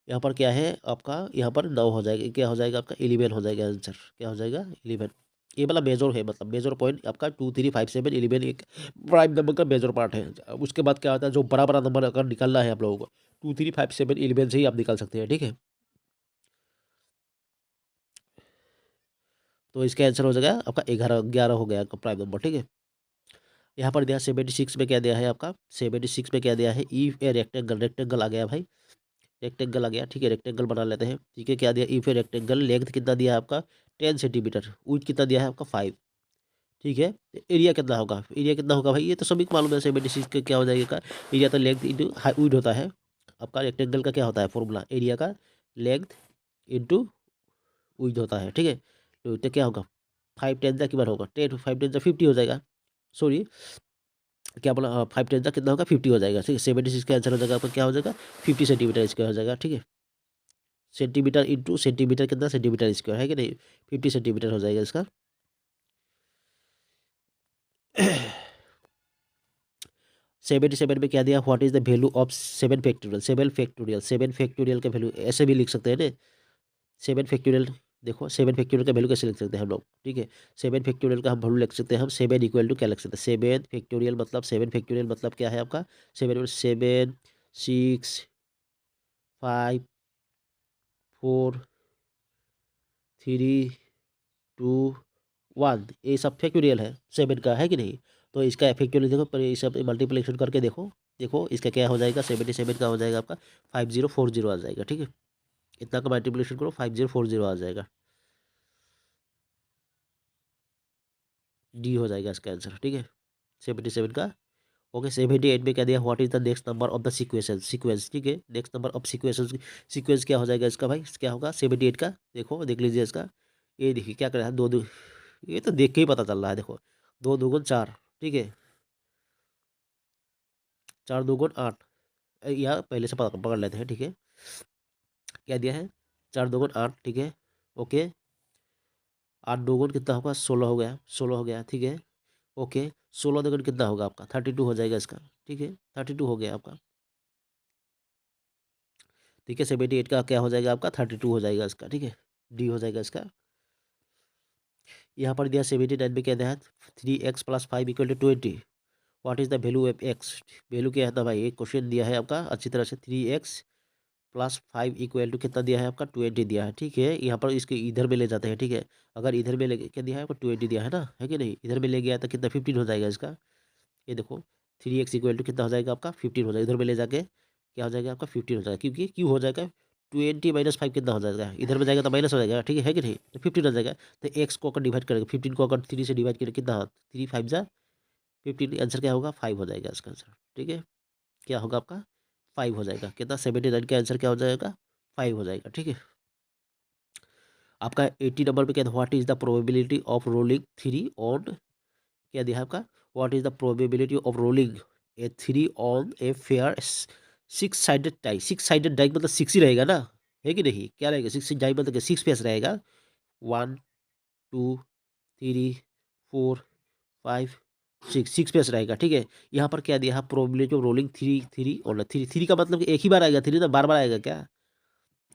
S1: यहाँ पर क्या है आपका, यहाँ पर 9 हो जाएगा, क्या हो जाएगा आपका 11 हो जाएगा आंसर, क्या हो जाएगा 11, ये वाला मेजर है, मतलब मेजर पॉइंट आपका 2 3 5 7 11 एक प्राइम नंबर का मेजर पार्ट है। अब उसके बाद क्या होता है, जो बड़ा बड़ा नंबर अगर निकालना है आप लोगों को, 2 3 5 7 11 से ही आप निकाल सकते हैं, ठीक है, तो इसका आंसर हो जाएगा आपका 11 हो गया आपका प्राइम नंबर, ठीक है। यहाँ पर दिया 76 में क्या दिया है आपका, 76 में क्या दिया है, ई ए रेक्टेंगल, रेक्टेंगल आ गया भाई, रेक्टेंगल आ गया, ठीक है, रेक्टेंगल बना लेते हैं, ठीक है, क्या दिया ई पे रेक्टेंगल, लेंथ कितना दिया है आपका 10 सेंटीमीटर, विड्थ कितना दिया है आपका 5, ठीक है, एरिया कितना होगा, एरिया कितना होगा भाई, ये तो सभी को मालूम है, 76 का क्या हो जाएगा, एरिया तो लेंथ इंटू विड्थ होता है, आपका रेक्टेंगल का क्या होता है फॉर्मूला, एरिया का लेंथ इंटू विड्थ होता है, ठीक है, तो क्या होगा 5 10 का कितना होगा, 10 5 10 50 हो जाएगा, सॉरी क्या बोला, 5 10 का कितना होगा 50 हो जाएगा, ठीक है, 76 का आंसर हो जाएगा आपका क्या हो जाएगा 50 सेंटीमीटर इसका हो जाएगा, ठीक है, सेंटीमीटर इंटू सेंटीमीटर कितना सेंटीमीटर स्क्वायर है कि नहीं, 50 सेंटीमीटर हो जाएगा इसका। 77 में क्या दिया, what is the value of 7 factorial, 7 factorial, 7 factorial का वैल्यू ऐसे भी लिख सकते हैं ना, 7 फैक्टोरियल, देखो 7 फैक्टोरियल का वैल्यू कैसे लिख सकते हैं हम लोग, ठीक है, 7 फैक्टोरियल का हम वैल्यू लिख सकते हैं हम, 7 इक्वल टू क्या लिख सकते हैं, 7 फैक्टोरियल मतलब क्या है आपका, 7 7 6 5 4 3 2 1, ये सब फैक्टोरियल है 7 का, है कि नहीं, तो इसका फैक्टोरियल देखो पर ये सब मल्टीप्लिकेशन करके देखो, देखो इसका क्या हो जाएगा, 77 का हो जाएगा आपका 5040 आ जाएगा, ठीक है, इतना का मल्टीप्लिकेशन करो 5040 आ जाएगा, डी हो जाएगा इसका आंसर, ठीक है, 77 का, ओके। 78 में क्या दिया, what is the next number of the sequence, sequence, ठीक है, next number of sequence, sequence क्या हो जाएगा इसका भाई, क्या होगा 78 का, देखो देख लीजिए इसका, ये देखिए क्या कर रहा है, दो दो, ये तो देख के ही पता चल रहा है, देखो 2 2 गुण 4, ठीक है, 4 2 गुण 8, या पहले से पकड़ पकड़ लेते हैं, ठीक है, क्या दिया है 4 2 गुण 8, ठीक है, ओके, 8 2 गुण कितना होगा 16 हो गया, 16 हो गया, ठीक है, ओके, 16 2 गुण कितना होगा आपका 32 हो जाएगा इसका, ठीक है, 32 हो गया आपका, ठीक है। 78 का क्या हो जाएगा आपका 32 हो जाएगा इसका, ठीक है, डी हो जाएगा इसका। यहाँ पर दिया 79 में क्या दिया है 3x + 5 = 20। What is the value of x? Value क्या है था भाई, एक क्वेश्चन दिया है आपका अच्छी तरह से। 3x + 5 = कितना दिया है आपका 20 दिया है, ठीक है। यहाँ पर इसके इधर में ले जाते हैं, ठीक है। अगर इधर में ले क्या दिया है आपको 20 दिया है ना, है कि नहीं, इधर में ले गया तो कितना 15 हो जाएगा इसका। ये देखो 3x = कितना हो जाएगा आपका 15 हो जाएगा, इधर में ले जाके क्या हो जाएगा आपका 15 हो जाएगा, क्योंकि क्यों हो जाएगा 20 - 5 कितना हो जाएगा, इधर में जाएगा तो माइनस हो जाएगा, ठीक है कि नहीं, तो 15 हो जाएगा। तो x को अगर डिवाइड करेंगे 15 को अगर 3 से डिवाइड करेंगे कितना 3 5 जा 15, आंसर क्या होगा 5 हो जाएगा इसका आंसर, ठीक है। क्या होगा आपका 5 हो जाएगा, कितना 79 का आंसर क्या हो जाएगा 5 हो जाएगा, ठीक है। आपका 80 नंबर पे क्या what is the probability of rolling 3 on, क्या दिया है आपका what is the probability of rolling a 3 on a fair 6 sided die. 6 sided die मतलब 6 ही रहेगा ना, है कि नहीं, क्या रहेगा 6 डाई मतलब 6 फेस रहेगा। 1 2 3 4 5 6 6 फेस रहेगा, ठीक है। यहाँ पर क्या दिया है प्रोबेबिलिटी ऑफ रोलिंग 3 3 और 3 3 का मतलब कि एक ही बार आएगा, 3 तो बार बार आएगा क्या।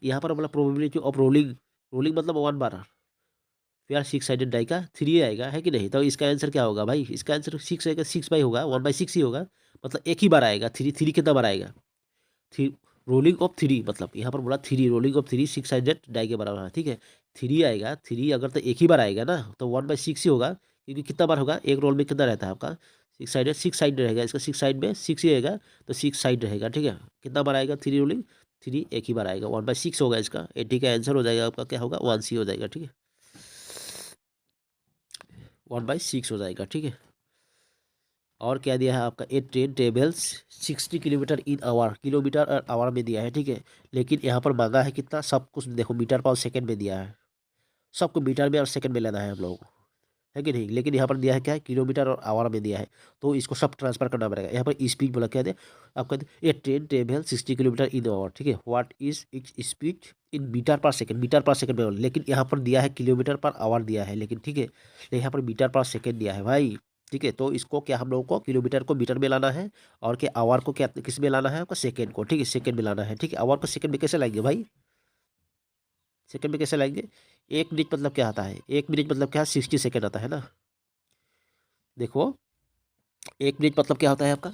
S1: यहाँ पर मतलब प्रोबेबिलिटी ऑफ रोलिंग, रोलिंग मतलब 1 बार, फिर 6 साइडेड डाई का 3 आएगा, है कि नहीं। तो इसका आंसर क्या होगा भाई, इसका आंसर 6 आएगा, 6 होगा 1/6 ही होगा, मतलब एक ही बार आएगा। 3 3 कितना बार आएगा, थ्री रोलिंग ऑफ 3 मतलब यहाँ पर बोला 3 रोलिंग ऑफ 3 6 साइडेड डाई के बराबर है, ठीक है। 3 आएगा, 3 अगर तो एक ही बार आएगा ना तो 1/6 ही होगा, क्योंकि कितना बार होगा एक रोल में कितना रहता है आपका 6 साइडेड, 6 साइड रहेगा इसका, 6 साइड में 6 ही रहेगा, तो 6 साइड रहेगा, ठीक है। कितना बार आएगा 3 रोलिंग 3 एक ही बार आएगा, 1/6 होगा इसका। 80 का आंसर हो जाएगा आपका क्या होगा 1C हो जाएगा, ठीक है, 1/6 हो जाएगा, ठीक है। और क्या दिया है आपका a train travels 60 kilometre in hour, kilometre और आवर में दिया है, ठीक है। लेकिन यहाँ पर मांगा है कितना, सब कुछ देखो मीटर पर सेकंड में दिया है, सबको मीटर में और सेकंड में लेना है हम लोगों को, है कि नहीं। लेकिन यहाँ पर दिया है क्या है किलोमीटर और आवर में दिया है, तो इसको सब ट्रांसफर करना पड़ेगा। यहाँ पर स्पीड बोला क्या है आपका a train travel 60 kilometre in hour, ठीक है। What is its speed in metre per second, metre per second में, लेकिन यहाँ पर दिया है किलोमीटर पर आवर दिया है, लेकिन ठीक है, लेकिन यहाँ पर मीटर पर सेकंड दिया है भाई, ठीक है। तो इसको क्या हम लोगों को किलोमीटर को मीटर में लाना है, और क्या आवर को क्या किस में लाना है आपको सेकंड को, ठीक है, सेकंड में लाना है, ठीक है। आवर को सेकंड में कैसे लाएंगे भाई, सेकंड में कैसे लाएंगे, 1 मिनट मतलब क्या आता है, 1 मिनट मतलब क्या 60 सेकंड आता है ना। देखो 1 मिनट मतलब क्या होता है आपका,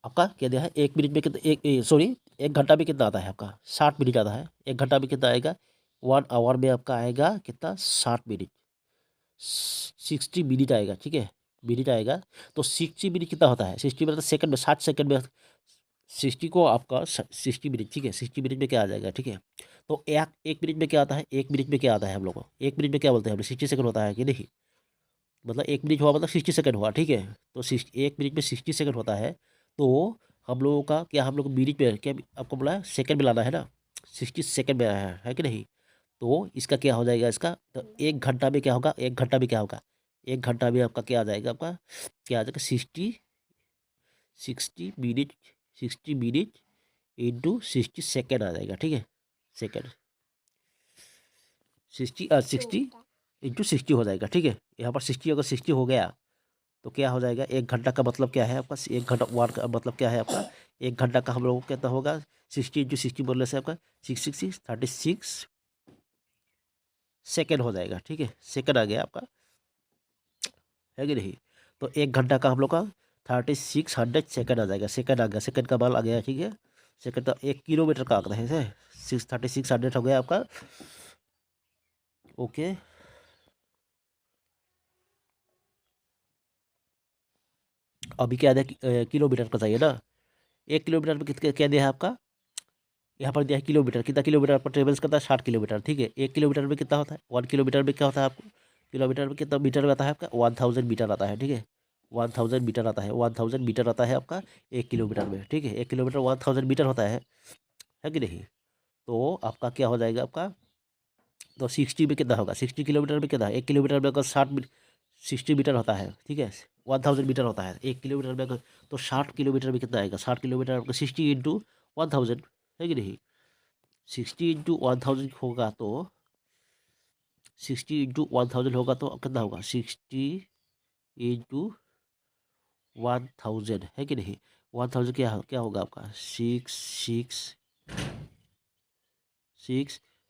S1: आपका क्या दिया है 1 मिनट में कितना, एक सॉरी 1 घंटा में कितना आता है आपका 60 मिनट आता है। 1 घंटा में कितना आएगा 1 आवर में आपका आएगा कितना 60 मिनट, 60 मिनट आएगा, ठीक है, मिनट आएगा। तो 60 मिनट कितना होता है 60 मतलब सेकंड में, 60 सेकंड में 60 को आपका 60 मिनट, ठीक है, 60 मिनट में क्या आ जाएगा, ठीक है। तो एक मिनट में क्या आता है, 1 मिनट में क्या आता है हम लोग को, 1 मिनट में क्या बोलते हैं हम लोग 60 सेकंड होता है कि नहीं, मतलब 1 मिनट हुआ मतलब 60 सेकंड हुआ, ठीक है। तो 1 मिनट में 60 सेकंड होता है, तो हम लोगों का क्या, हम लोग मिनट में क्या आपको बोला सेकंड में लाना है ना, 60 सेकंड में आया है कि नहीं। तो इसका क्या हो जाएगा इसका, तो 1 घंटा में क्या होगा, 1 घंटा में क्या होगा, 1 घंटा में आपका क्या आ जाएगा आपका, क्या आ जाएगा 60 मिनट, 60 मिनट इंटू 60 सेकेंड आ जाएगा, ठीक है, सेकेंड 60 हो जाएगा, ठीक है। यहाँ पर 60 अगर 60 हो गया तो क्या हो जाएगा 1 घंटा का मतलब क्या है आपका, 1 घंटा वन का मतलब क्या है आपका, 1 घंटा का हम लोगों को कितना होगा 60 × 60 बोलने से आपका 36 हो जाएगा, ठीक है, सेकंड आ गया आपका, है कि नहीं। तो 1 घंटा का हम लोग का 3600 सेकंड आ जाएगा, सेकंड आ गया, सेकंड का बाल आ गया, ठीक है। सेकंड तो 1 किलोमीटर का आंकड़ा है, 3600 हो गया आपका, ओके। अभी क्या है किलोमीटर का चाहिए ना, 1 किलोमीटर में कितना क्या दिया है आपका, यहाँ पर दिया है किलोमीटर, कितना किलोमीटर पर ट्रेवल्स करता है 60 किलोमीटर, ठीक है। 1 किलोमीटर में कितना होता है 1 किलोमीटर में क्या होता है आपको, किलोमीटर में कितना मीटर में आता है आपका 1000 मीटर आता है, ठीक है, 1000 मीटर आता है, 1000 मीटर आता है आपका 1 किलोमीटर में, ठीक है। 1 किलोमीटर 1000 मीटर होता है कि नहीं। तो आपका क्या हो जाएगा आपका, तो 60 में कितना होगा 60 किलोमीटर में कितना, 1 किलोमीटर में अगर 60 मीटर होता है, ठीक है, 1000 मीटर होता है 1 किलोमीटर में अगर, तो 60 किलोमीटर में कितना आएगा 60 किलोमीटर आपका 60 × 1000, है कि नहीं। 60 × 1000 होगा तो 60 × 1000 होगा तो कितना होगा 60 × 1000 है कि नहीं। 1000 क्या क्या होगा आपका 6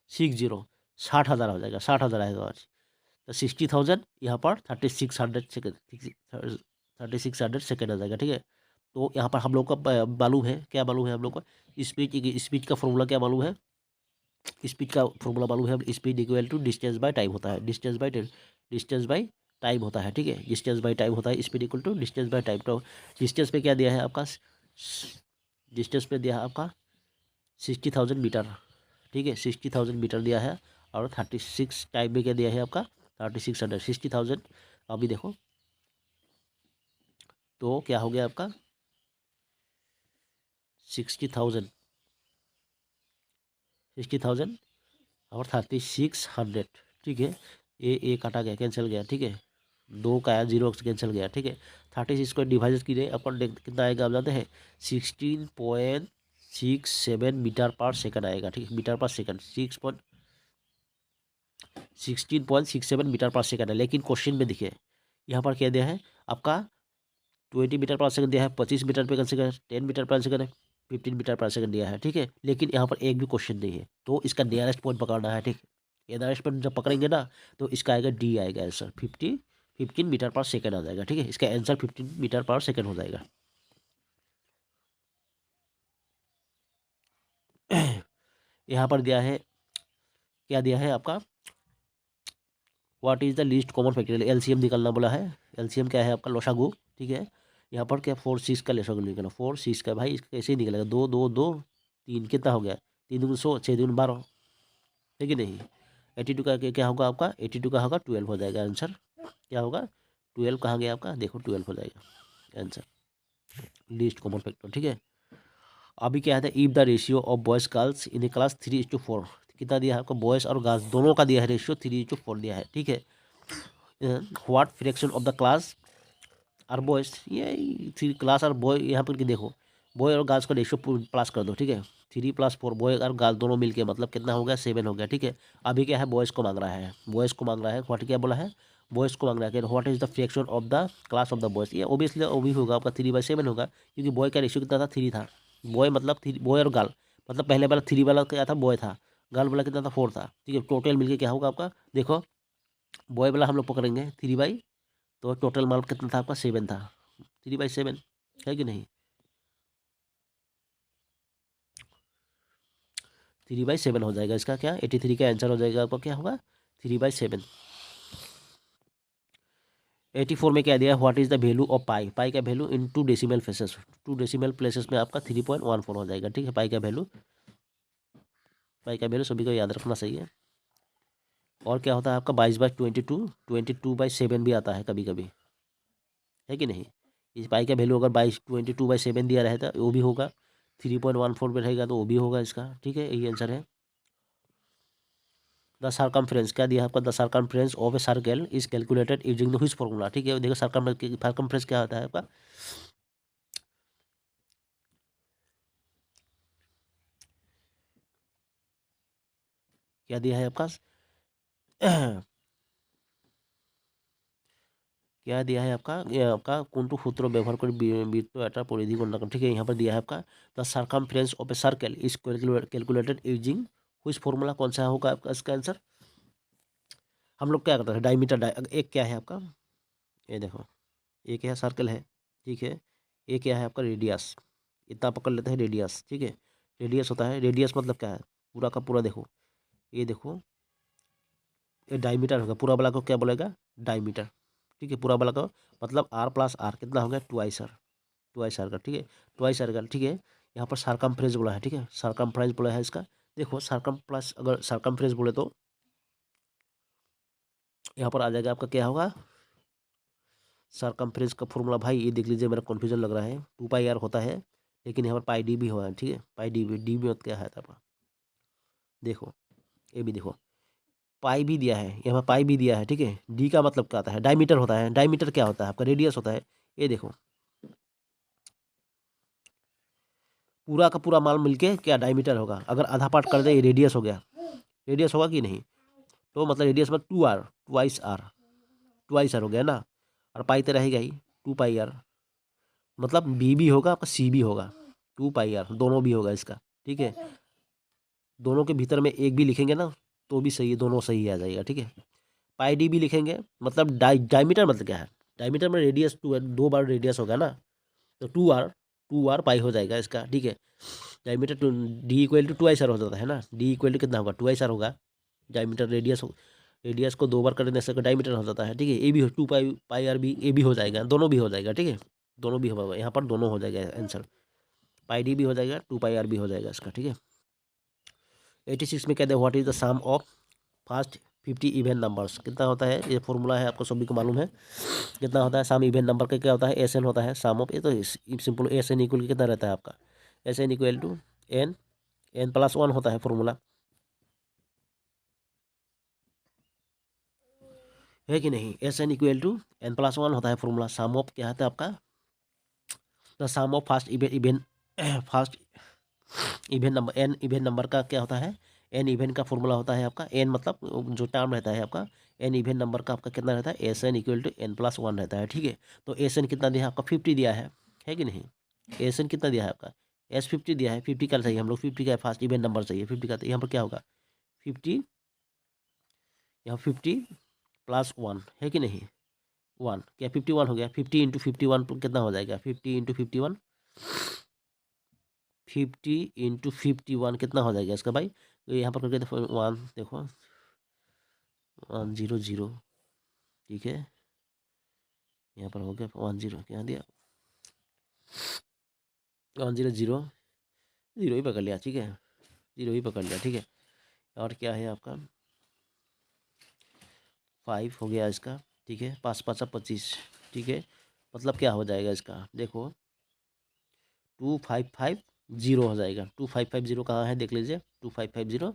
S1: 60,000 हो जाएगा, 60,000 आएगा आज। तो 60,000 यहाँ पर 3600 सेकेंड, 3600 सेकेंड आ जाएगा, ठीक है। तो यहाँ पर हम लोग का मालूम है, क्या मालूम है हम लोग को, स्पीड का फॉर्मूला क्या मालूम है, स्पीड का फॉर्मूला मालूम है, speed equal to distance by time होता है, डिस्टेंस बाय टाइम होता है, ठीक है। डिस्टेंस बाय टाइम होता है, speed equal to distance by time. तो डिस्टेंस पे क्या दिया है आपका, डिस्टेंस पे दिया है आपका 60,000 मीटर, ठीक है। 60,000 मीटर दिया है, और 36 टाइम में क्या दिया है आपका 3600, 60,000। अभी देखो तो क्या हो गया आपका 60,000 और 3600, ठीक है। ए काटा गया, कैंसिल गया, ठीक है। 2 का आया, 0 से कैंसिल गया, ठीक है। 36 को डिवाइड कीजिए, अपन कितना आएगा आप जानते हैं 16.67 मीटर पर सेकंड आएगा, ठीक है। Metre per second 16.67 metre per second है। लेकिन क्वेश्चन में देखिए यहाँ पर क्या दिया है आपका 20 मीटर पर सेकंड दिया है, 25 metre per second, 10 metre per second है, 15 मीटर पर सेकंड दिया है, ठीक है। लेकिन यहाँ पर एक भी क्वेश्चन नहीं है, तो इसका नियरेस्ट पॉइंट पकड़ना है, ठीक है। नियरेस्ट पॉइंट जब पकड़ेंगे ना तो इसका आएगा डी, आएगा आंसर 15 मीटर पर सेकंड आ जाएगा, ठीक है। इसका आंसर 15 मीटर पर सेकंड हो जाएगा। यहाँ पर दिया है, क्या दिया है आपका, what is the least common factor, LCM निकालना बोला है। एलसीएम क्या है आपका लोसागु, ठीक है। यहाँ पर क्या 4 6 का लोसागु निकालना, 4 6 का, भाई इसका कैसे ही निकलेगा, 2 2 2 3 कितना हो गया, 3 दूनी 100, 6 दूनी 12, है कि नहीं। 82 का क्या होगा आपका, 82 का होगा 12 हो जाएगा आंसर। क्या होगा 12, कहाँ गया आपका, देखो 12 हो जाएगा आंसर, लीस्ट कॉमन फैक्टर, ठीक है। अभी क्या है, if the ratio of boys girls in A class 3:4, कितना दिया है आपका, बॉयज़ और गर्ल्स दोनों का दिया है रेशियो 3:4 दिया है, ठीक है। What fraction of the class और बॉयज़, ये थ्री क्लास और बॉय, यहाँ पर कि देखो बॉय और गर्ल्स का रेशियो प्लस कर दो, ठीक है। 3+4 बॉय और गर्ल्स दोनों मिलके मतलब कितना हो गया 7 हो गया, ठीक है। अभी क्या है बॉयज़ को मांग रहा है, व्हाट क्या बोला है, बॉयज़ को मांग रहा है कि what is the fraction of the class of the boys, ये ओबियसली वो भी होगा आपका 3/7 होगा, क्योंकि बॉय का रेशियो कितना था 3 था। बॉय मतलब बॉय और गर्ल, मतलब पहले वाला 3 वाला क्या था बॉय था, गर्ल वाला कितना था 4 था, ठीक है। टोटल मिलके क्या होगा आपका, देखो बॉय वाला हम लोग पकड़ेंगे 3 तो टोटल माल कितना था आपका 7 था, 3/7 है कि नहीं, 3/7 हो जाएगा इसका, क्या 83 का आंसर हो जाएगा आपका, क्या होगा 3/7। 84 में क्या दिया है, what is the value of pi, pi का value in 2 decimal places, 2 decimal places में आपका 3.14 हो जाएगा, ठीक है। पाई का वैल्यू, सभी को याद रखना सही है। और क्या होता है आपका 22/22, 22/7 भी आता है कभी कभी, है कि नहीं। इस पाई का वैल्यू अगर 22/7 दिया रहता वो भी होगा, 3.14 पे रहेगा तो वो भी होगा इसका, ठीक है। यही आंसर है। द सर्कमफ्रेंस क्या दिया है आपका, the circumference of a circle is calculated using the which formula, ठीक है। देखो सर्कमफ्रेंस क्या होता है आपका, क्या दिया है आपका क्या दिया है आपका, ये आपका কোনটো সূত্র ব্যবহার করে বৃত্ত এটা পরিধি গণনা করেন, ठीक है। यहाँ पर दिया है आपका the circumference of a circle is calculated using which formula, कौन सा होगा आपका इसका आंसर। हम लोग क्या करते हैं डायमीटर, एक क्या है आपका, ये देखो एक है सर्कल है, ठीक है। एक क्या है आपका रेडियस, इतना पकड़ लेते हैं रेडियस, ठीक है। रेडियस होता है, रेडियस मतलब क्या है, पूरा का पूरा देखो, ये देखो ये डायमीटर होगा, पूरा वाला को क्या बोलेगा डायमीटर, ठीक है। पूरा वाला का मतलब R+R कितना हो गया ट्वाइस आर का, ठीक है। ट्वाइस आर का, ठीक है। यहाँ पर सर्कमफ्रेंस बोला है, ठीक है। सर्कमफ्रेंस बोला है इसका, देखो अगर सर्कमफ्रेंस बोले तो यहाँ पर आ जाएगा आपका क्या होगा, सर्कमफ्रेंस का फॉर्मूला, भाई ये देख लीजिए मेरा कन्फ्यूजन लग रहा है, 2πr होता है, लेकिन यहाँ पर पाई डी भी हुआ है, ठीक है। पाई डी भी क्या है आपका, देखो ये भी देखो पाई भी दिया है, यहाँ पर पाई भी दिया है, ठीक है। डी का मतलब क्या होता है, डायमीटर होता है, डायमीटर क्या होता है आपका रेडियस होता है, ये देखो पूरा का पूरा माल मिलके क्या डायमीटर होगा, अगर आधा पार्ट कर दे ये रेडियस हो गया, रेडियस होगा कि नहीं, तो मतलब रेडियस में 2R ट्वाइस आर हो गया ना, और पाई तो रहेगा ही 2πr, मतलब बी भी होगा आपका, सी भी होगा, 2 पाई आर दोनों भी होगा इसका, ठीक है। दोनों के भीतर में एक भी लिखेंगे ना तो भी सही है, दोनों सही आ जाएगा, ठीक है। पाई डी भी लिखेंगे, मतलब डायमीटर मतलब क्या है, डायमीटर में रेडियस 2 है, 2 बार रेडियस होगा ना, तो 2 आर पाई हो जाएगा इसका, ठीक है। Diameter D equal to 2 I R हो जाता है ना, डी इक्वल टू कितना होगा, 2 आई आर होगा। डायमीटर रेडियस को 2 बार करने से डायमीटर हो जाता है, ठीक है। ए भी हो, 2 पाई आर भी, ए भी हो जाएगा, दोनों भी हो जाएगा, ठीक है। दोनों भी होगा, यहाँ पर दोनों हो जाएगा आंसर, पाई डी भी हो जाएगा, 2 पाई आर भी हो जाएगा इसका, ठीक है। 86 में कहते हैं what is the sum of first 50 even numbers, कितना होता है, ये फॉर्मूला है, आपको सभी को मालूम है। कितना होता है सम इवन नंबर का, क्या होता है, एस एन होता है, सम ऑफ, ये तो सिंपल, एस एन इक्वल कितना रहता है आपका, S N equal to n+1 होता है फॉर्मूला, है कि नहीं। S N equal to n+1 होता है फॉर्मूला, सम ऑफ क्या होता है आपका, the sum of first even first even number, n even number का क्या होता है, एन इवन का फॉर्मूला होता है आपका, एन मतलब जो टर्म रहता है आपका, एन इवन नंबर का आपका कितना रहता है, S N equal to n+1 रहता है, ठीक है। तो एस एन कितना दिया है आपका, 50 दिया है कि नहीं। एस एन कितना दिया है आपका, एस 50 दिया है, 50 का चाहिए हम लोग, 50 का फर्स्ट इवन नंबर चाहिए, 50 का, तो यहाँ पर क्या होगा 50, यहाँ 50+1 है कि नहीं, 1 क्या 51 हो गया, 50 × 51 कितना हो जाएगा, 50 × 51, 50 × 51 कितना हो जाएगा इसका भाई, तो यहाँ पर करके देखो 1, देखो 100, ठीक है। यहाँ पर हो गया 10, क्या दिया 100, जीरो ही पकड़ लिया, ठीक है, जीरो ही पकड़ लिया, ठीक है। और क्या है आपका 5 हो गया इसका, ठीक है, 5×5 = 25, ठीक है। मतलब क्या हो जाएगा इसका, देखो 2550 हो जाएगा, 2550 कहाँ है देख लीजिए, 2550,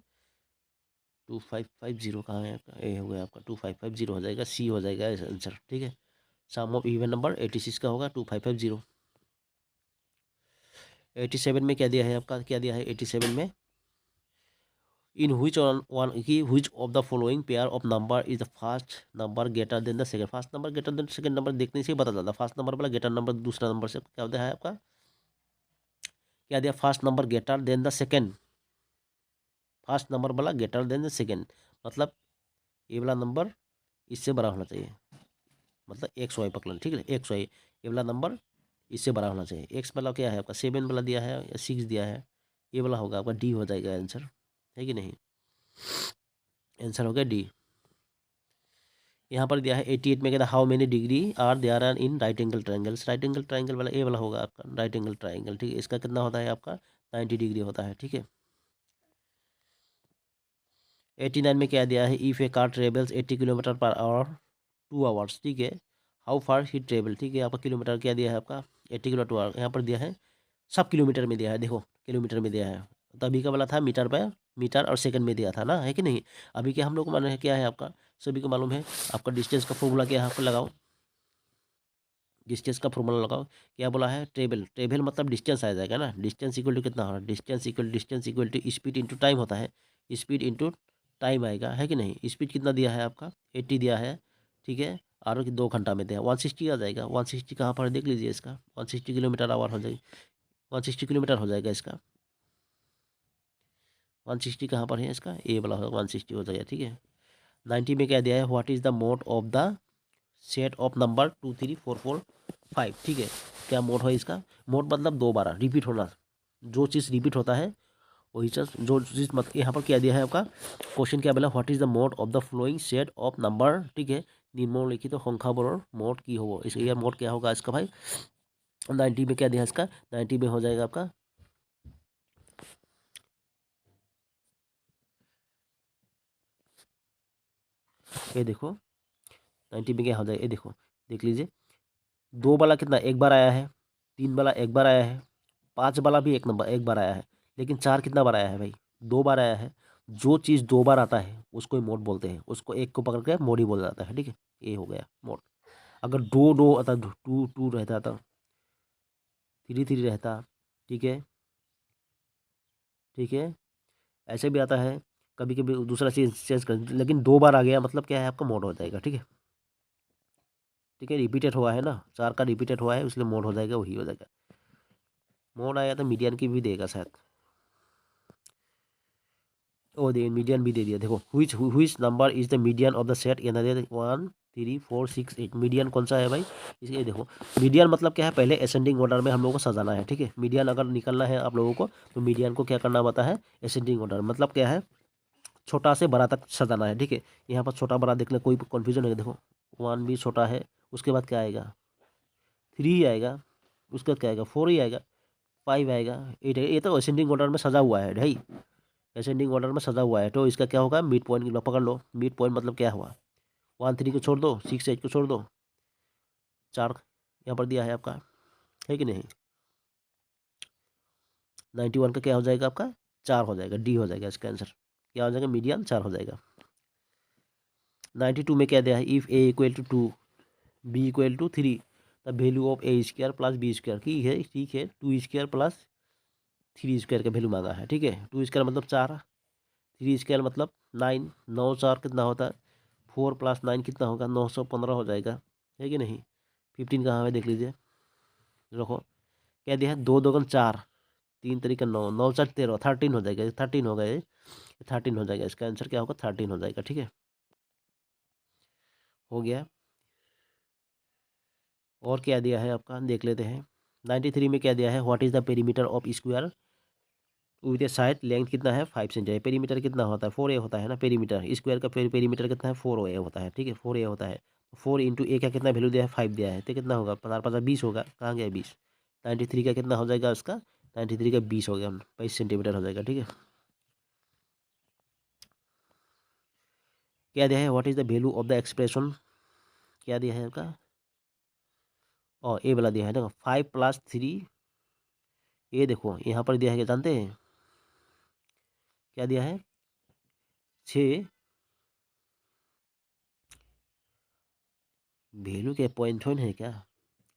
S1: 2550 कहाँ है आपका, ए हो गया आपका, 2550 हो जाएगा, सी हो जाएगा आंसर, ठीक है। सम ऑफ इवन नंबर 86 का होगा 2550। 87 में क्या दिया है आपका, क्या दिया है 87 में, इन which of the following pair of number is the first number greater than the second, first number greater than second number देखने से ही पता चलता है, फर्स्ट नंबर वाला ग्रेटर नंबर दूसरा नंबर से क्या होता है आपका, क्या दिया, first number greater than the second, first number वाला ग्रेटर देन द सेकंड, मतलब ये वाला नंबर इससे बड़ा होना चाहिए, मतलब 100 पकड़ना, ठीक है, 100, ये वाला नंबर इससे बड़ा होना चाहिए। एक्स वाला क्या है आपका 7 वाला दिया है या 6 दिया है, ये वाला होगा आपका डी हो जाएगा आंसर, है कि नहीं, आंसर हो गया डी। यहाँ पर दिया है 88 में कहता है how many degree are there are in right angle triangles, right angle triangle वाला ए वाला होगा आपका राइट एंगल ट्राइंगल, ठीक है। इसका कितना होता है आपका 90 डिग्री होता है, ठीक है। 89 में क्या दिया है, if A car travels 80 kilometre per hour 2 hours, ठीक है, हाउ फार ही ट्रेवल, ठीक है। आपका किलोमीटर क्या दिया है आपका 80 किलोमीटर आवर, यहाँ पर दिया है सब किलोमीटर में दिया है, देखो किलोमीटर में दिया है, तभी का वाला था मीटर पर, मीटर और सेकंड में दिया था ना, है कि नहीं। अभी क्या हम लोग को मालूम है क्या है आपका, सभी को मालूम है आपका डिस्टेंस का फॉर्मूला क्या है, आपको लगाओ डिस्टेंस का फॉर्मूला लगाओ, क्या बोला है, ट्रेवल, ट्रेवल मतलब डिस्टेंस आ जाएगा ना, डिस्टेंस इक्वल टू कितना हो रहा है, distance equal to speed into time होता है, स्पीड इंटू टाइम आएगा, है कि नहीं। स्पीड कितना दिया है आपका 80 दिया है, ठीक है, और 2 घंटा में दिया 160 आ जाएगा, 160 कहाँ पर है देख लीजिए इसका, 160 किलोमीटर आवर हो जाएगी, 160 किलोमीटर हो जाएगा इसका, 160 कहाँ पर है इसका, ए वाला होगा 160 हो जाएगा, ठीक है। 90 में क्या दिया है, what is the mode of the set of number 2 3 4 4 5, ठीक है। क्या मोड है इसका, मोड मतलब दोबारा रिपीट होना, जो चीज़ रिपीट होता है वही चीज़, जो चीज़ मत, यहाँ पर क्या दिया है आपका क्वेश्चन क्या बोला, what is the mode of the flowing set of number, ठीक है। निम्नलिखित संख्याबोर मोड की हो, इस ईयर मोड क्या होगा इसका भाई, 90 में क्या दिया है इसका, 90 में हो जाएगा आपका, ये देखो 90 में क्या हो जाएगा, ये देखो देख लीजिए, 2 वाला कितना एक बार आया है, 3 वाला एक बार आया है, 5 वाला भी एक बार आया है, लेकिन 4 कितना बार आया है भाई, 2 बार आया है। जो चीज़ 2 बार आता है उसको ही मोड बोलते हैं, उसको एक को पकड़ के मोड ही बोला जाता है, ठीक है। ये हो गया मोड। अगर दो दो आता, टू टू रहता तो 3 3 रहता, ठीक है, ठीक है, ऐसे भी आता है, कभी कभी दूसरा चीज चेंज कर, लेकिन 2 बार आ गया मतलब क्या है आपका मोड हो जाएगा, ठीक है। ठीक है, रिपीटेड हुआ है ना, 4 का रिपीटेड हुआ है इसलिए मोड हो जाएगा, वही हो जाएगा। मोड आया तो मीडियन की भी देगा शायद, ओ दे मीडियन भी दे दिया। देखो which number is the median of the set in 1 3 4 6 8, median कौन सा है भाई, इसलिए देखो मीडियन मतलब क्या है, पहले असेंडिंग ऑर्डर में हम लोगों को सजाना है। ठीक है, मीडियन अगर निकलना है आप लोगों को तो मीडियन को क्या करना पड़ता है, असेंडिंग ऑर्डर मतलब क्या है, छोटा से बड़ा तक सजाना है। ठीक है, यहाँ पर छोटा बड़ा देखने कोई कन्फ्यूजन है, देखो 1 भी छोटा है, उसके बाद क्या आएगा 3 ही आएगा, उसके बाद क्या आएगा 4 ही आएगा, 5 आएगा, 8 है। ये तो असेंडिंग ऑर्डर में सजा हुआ है भाई, असेंडिंग ऑर्डर में सजा हुआ है, तो इसका क्या होगा, मिड पॉइंट पकड़ लो। मिड पॉइंट मतलब क्या हुआ, 1 3 को छोड़ दो, 6 8 को छोड़ दो, 4 यहाँ पर दिया है आपका, है कि नहीं। 91 का क्या हो जाएगा आपका, 4 हो जाएगा, डी हो जाएगा इसका आंसर, क्या हो जाएगा, मीडियन 4 हो जाएगा। 92 में क्या दिया है, if a equal to 2 b equal to 3 the value of a square plus b square की है, ठीक है, 2 स्क्वायर प्लस 3 स्क्वायर का वैल्यू मांगा है। ठीक है, 2 स्क्वायर मतलब 4, 3 स्क्वायर मतलब 9, 9 4 कितना होता है, 4 प्लस 9 कितना होगा, 915 हो जाएगा, है कि नहीं। 15 कहाँ है देख लीजिए, रखो क्या दिया है, 2 2 4, 3 तरीका 9, 9 4 13, 13 हो जाएगा, 13 होगा ये, 13 हो जाएगा, इसका आंसर क्या होगा, 13 हो जाएगा। ठीक है, हो गया। और क्या दिया है आपका देख लेते हैं। 93 में क्या दिया है, what is the perimeter of square with A side length कितना है, 5 सेंटीमीटर। पेरीमीटर कितना होता है, 4 ए होता है ना, पेरीमीटर स्क्वायर का पेरीमीटर कितना है, 4 ए होता है। ठीक है, 4 ए होता है, 4 इंटू ए का कितना वैल्यू दिया है, 5 दिया है, तो कितना होगा, 50 होगा, कहाँ गया 20। 93 का कितना हो जाएगा उसका, 93 का 20 हो गया, 22 सेंटीमीटर हो जाएगा। ठीक है, क्या दिया है, what is the value of the expression, क्या दिया है आपका, और ए वाला दिया है ना, 5 + 3, ये देखो यहाँ पर दिया है, क्या जानते हैं क्या दिया है, 6, वैल्यू के पॉइंट है क्या,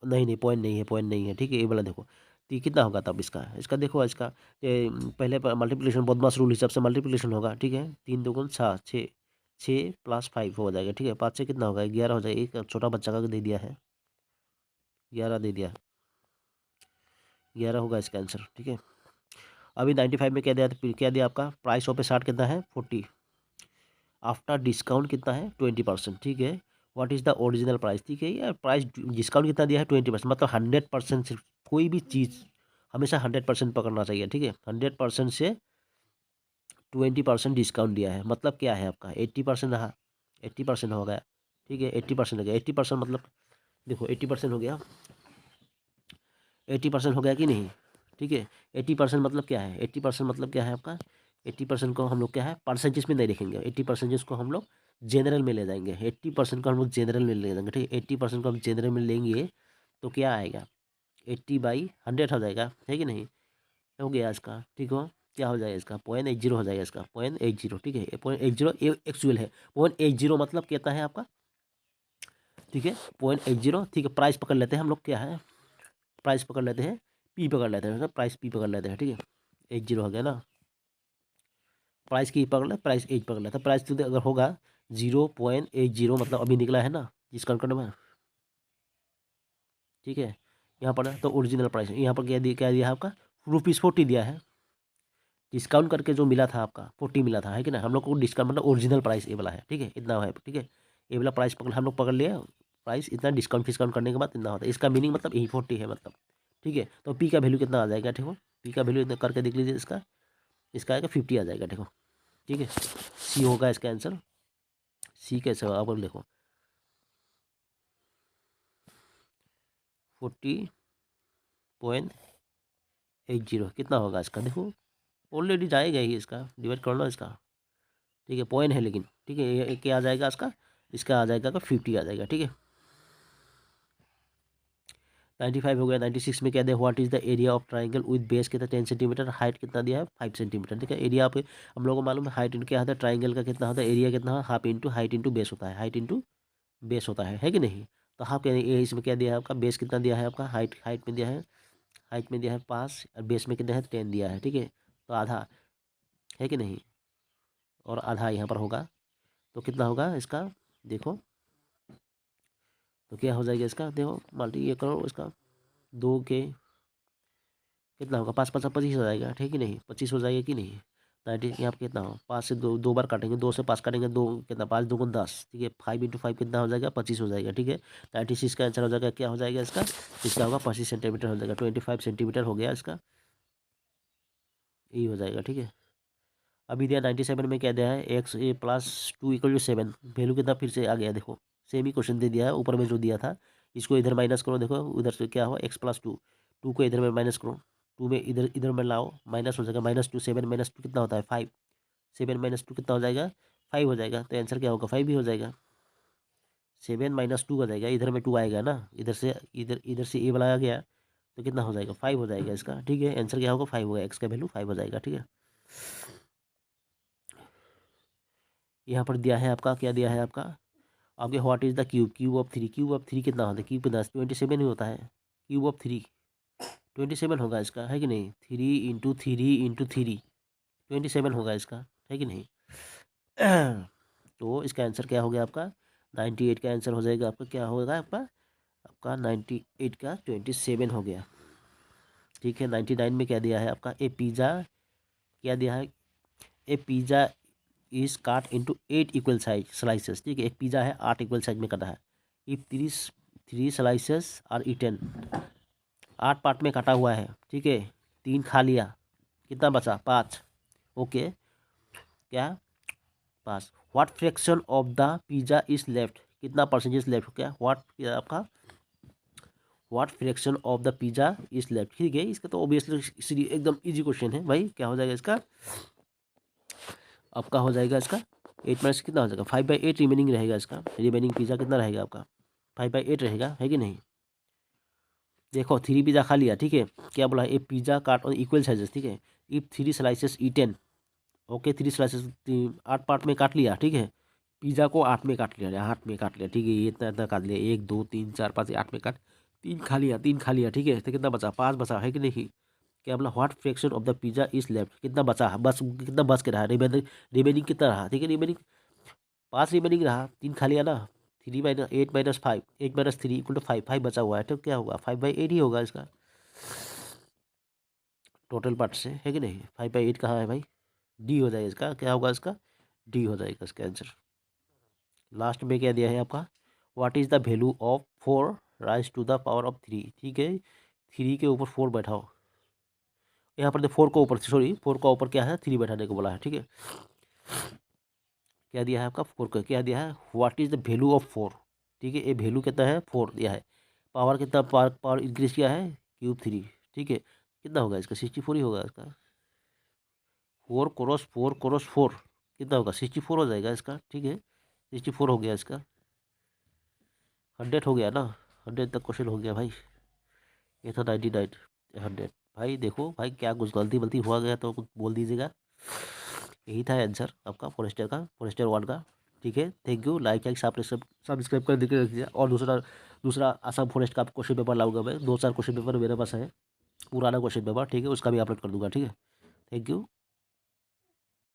S1: नहीं नहीं पॉइंट नहीं है, पॉइंट नहीं है। ठीक है, ये वाला देखो, तो ये कितना होगा तब इसका, इसका देखो इसका पहले मल्टीप्लिकेशन बदमाश रूल हिसाब से मल्टीप्लिकेशन होगा। ठीक है, 3 2 6, 6 6 + 5 हो जाएगा। ठीक है, 5 से कितना होगा, 11 हो जाएगा, एक छोटा बच्चा का दे दिया है, 11 दे दिया, 11 होगा इसका आंसर। ठीक है, अभी 95 में क्या दिया, क्या दिया आपका, प्राइस ऑफ ए शार्ट कितना है 40, आफ्टर डिस्काउंट कितना है 20%। ठीक है, what is the original price, ठीक है, यार प्राइस डिस्काउंट कितना दिया है 20%, मतलब 100% से कोई भी चीज़ हमेशा 100% पकड़ना चाहिए। ठीक है, 100% से 20% डिस्काउंट दिया है, मतलब क्या है आपका 80% रहा, 80% हो गया। ठीक है, 80% हो गया, 80% मतलब देखो 80% हो गया, 80% हो गया कि नहीं। ठीक है, 80% मतलब क्या है, 80% मतलब क्या है आपका, 80% को हम लोग क्या है परसेंटेज में नहीं देखेंगे, 80% को हम लोग जनरल में ले जाएंगे, 80% को हम लोग जनरल में ले जाएंगे। ठीक है, 80% को हम जनरल में लेंगे तो क्या आएगा, 80/100 हो जाएगा, है कि नहीं, हो गया इसका। ठीक हो, क्या हो जाएगा इसका, 0.80 हो जाएगा इसका, 0.80। ठीक है, 0.80 एक्चुअल है, 0.80 मतलब कितना है आपका, ठीक है 0.80। ठीक है, प्राइस पकड़ लेते हैं हम लोग, क्या है प्राइस पकड़ लेते हैं, पी पकड़ लेते हैं, प्राइस पी पकड़ लेते हैं। ठीक है, 80 हो गया ना, प्राइस की पकड़ ले, प्राइस एज पकड़ लेता है, प्राइस तो अगर होगा 0.80 मतलब अभी निकला है ना जिस कंकड़ में। ठीक है, यहाँ पर तो ओरिजिनल प्राइस यहाँ पर क्या दिया है आपका, ₹40 दिया है, डिस्काउंट करके जो मिला था आपका 40 मिला था, है कि ना, हम लोग को डिस्काउंट मतलब ओरिजिनल प्राइस ये वाला है। ठीक है, इतना है। ठीक है, ये वाला प्राइस पकड़ हम लोग पकड़ लिए, प्राइस इतना डिस्काउंट फिस्काउंट करने के बाद इतना होता है, इसका मीनिंग मतलब यही 40 है मतलब। ठीक है, तो पी का वैल्यू कितना आ जाएगा, ठीक हो, पी का वैल्यू इतना करके देख लीजिए, इसका इसका आएगा 50 आ जाएगा। देखो, ठीक है, सी होगा इसका आंसर, सी कैसे होगा आप देखो, 40.80 कितना होगा इसका, देखो ऑलरेडी जाएगा ही, इसका डिवाइड कर लो इसका। ठीक है, पॉइंट है लेकिन, ठीक है, ये क्या आ जाएगा इसका, इसका आ जाएगा 50 आ जाएगा। ठीक है, 95 हो गया। 96 में क्या दिया, what is the area of triangle with base कितना 10 सेंटीमीटर, हाइट कितना दिया है 5 सेंटीमीटर। ठीक है, एरिया आप हम लोगों को मालूम है, हाइट इंटू क्या होता है, ट्राइंगल का कितना होता है, एरिया कितना है, half into height into base होता है, हाइट इंटू बेस होता है कि नहीं। तो हाफ क्या ये इसमें क्या दिया है आपका, बेस कितना दिया है आपका, हाइट हाइट में दिया है, हाइट में दिया है 5 और बेस में कितना है 10 दिया है। ठीक है, तो आधा, है कि नहीं, और आधा यहाँ पर होगा, तो कितना होगा इसका, देखो तो क्या हो जाएगा इसका, देखो मल्टी ये करो इसका, 2 के कितना होगा, 5 5 25 हो जाएगा, ठीक है नहीं, 25 हो जाएगा कि नहीं। 90 यहाँ पर कितना हो, 5 से 2 बार काटेंगे, 2 से 5 काटेंगे, 2 कितना, 5 2 10, ठीक है, 5 × 5 कितना हो जाएगा, 25 हो जाएगा, ठीक है। 96 का आंसर हो जाएगा, क्या हो जाएगा इसका, इसका होगा 25 सेंटीमीटर हो जाएगा, 25 सेंटीमीटर हो गया इसका, यही हो जाएगा, ठीक है। अभी दिया 97 में क्या दिया है, एक्स ए प्लस 2 = 7, वैल्यू कितना फिर से आ गया, देखो सेम ही क्वेश्चन दे दिया है ऊपर में जो दिया था, इसको इधर माइनस करो, देखो उधर से क्या हुआ, x+2, 2 को इधर में माइनस करो, 2 में इधर इधर में लाओ, माइनस हो जाएगा, -2, 7 - 2 कितना होता है 5, 7 - 2 कितना हो जाएगा 5 हो जाएगा, तो आंसर क्या होगा 5 भी हो जाएगा। 7 - 2 हो जाएगा, इधर में 2 आएगा ना, इधर से ए बनाया गया, तो कितना हो जाएगा 5 हो जाएगा इसका, ठीक है। आंसर क्या होगा 5 होगा, एक्स का वैल्यू 5 हो जाएगा, ठीक है। यहाँ पर दिया है आपका, क्या दिया है आपका, आपके what is the cube, cube of 3 कितना होता है, क्यूब कितना 27 ही होता है, क्यूब ऑफ 3 27 होगा इसका, है कि नहीं, 3 × 3 × 3 27 होगा इसका, है कि नहीं। तो इसका आंसर क्या हो गया आपका 98 का आंसर हो जाएगा आपका, क्या होगा आपका, आपका 98 का 27 हो गया, ठीक है। 99 में क्या दिया है आपका, ए पिज़्ज़ा, क्या दिया है, ए पिज़्ज़ा इज काट इंटू 8 इक्वल साइज स्लाइसेस, ठीक है, एक पिज़्ज़ा है 8 इक्वल साइज में कटा है, if 3 slices are eaten, 8 part में काटा हुआ है, ठीक है, 3 खा लिया, कितना बचा 5, ओके, क्या 5, what fraction of the pizza is left, कितना परसेंटेज लेफ्ट, क्या व्हाट आपका, what fraction of the pizza is left, ठीक है। इसका तो ऑब्वियसली एकदम इजी क्वेश्चन है भाई, क्या हो जाएगा इसका, आपका हो जाएगा इसका 8 माइनस कितना हो जाएगा 5/8 रिमेनिंग रहेगा इसका, रिमेनिंग पिज़्ज़ा कितना रहेगा आपका 5/8 रहेगा, है कि नहीं। देखो 3 पिज़्ज़ा खा लिया, ठीक है, क्या बोला, a pizza cut on equal sizes, ठीक है, if 3 slices eaten, okay, 3 slices 8 part में काट लिया, ठीक है, पिज़्ज़ा को 8 में काट लिया, 8 में काट लिया, ठीक है, ये इतना इतना काट लिया, 1 2 3 4 5 8 में काट, 3 खा लिया, ठीक है, तो कितना बचा 5 बचा, है कि नहीं। क्या बोला, what fraction of the pizza is left, कितना बचा, बस कितना बच के रहा, रिमेनिंग कितना रहा, ठीक है, रिमेनिंग 5 रिमेनिंग रहा, 3 खा लिया ना, 3 - 8 - 5, 8 - 3 = 5, 5 बचा हुआ है, तो क्या होगा 5/8 ही होगा इसका टोटल पार्ट से, है कि नहीं। 5/8 कहाँ है भाई, डी हो जाएगा इसका, क्या होगा इसका, डी हो जाएगा इसका आंसर। लास्ट में क्या दिया है आपका, what is the value of 4 raise to the power of 3, ठीक है, 3 के ऊपर 4 बैठाओ, यहाँ पर 4 को ऊपर, सॉरी 4 का ऊपर क्या है 3 बैठाने को बोला है, ठीक है। क्या दिया है आपका 4 का, क्या दिया है, what is the value of 4, ठीक है, ये वैल्यू कितना है 4 दिया है, पावर कितना, पावर इंक्रीज किया है क्यूब 3, ठीक है, कितना होगा इसका 64 ही होगा इसका, 4 × 4 × 4 कितना होगा 64 हो जाएगा इसका, ठीक है, 64 हो गया इसका, 100 हो गया ना, 100 तक क्वेश्चन हो गया भाई, ये था 99, 100 भाई। देखो भाई क्या कुछ गलती वलती हुआ गया तो कुछ बोल दीजिएगा, यही था आंसर आपका फॉरेस्टर 1 का, ठीक है। थैंक यू, लाइक सब्सक्राइब कर देखे रखिए, और दूसरा दूसरा आसाम फॉरेस्ट का क्वेश्चन पेपर लाऊंगा मैं, 2 4 क्वेश्चन पेपर मेरे पास है, पुराना क्वेश्चन पेपर, ठीक है, उसका भी अपलोड कर दूंगा, ठीक है। Thank you.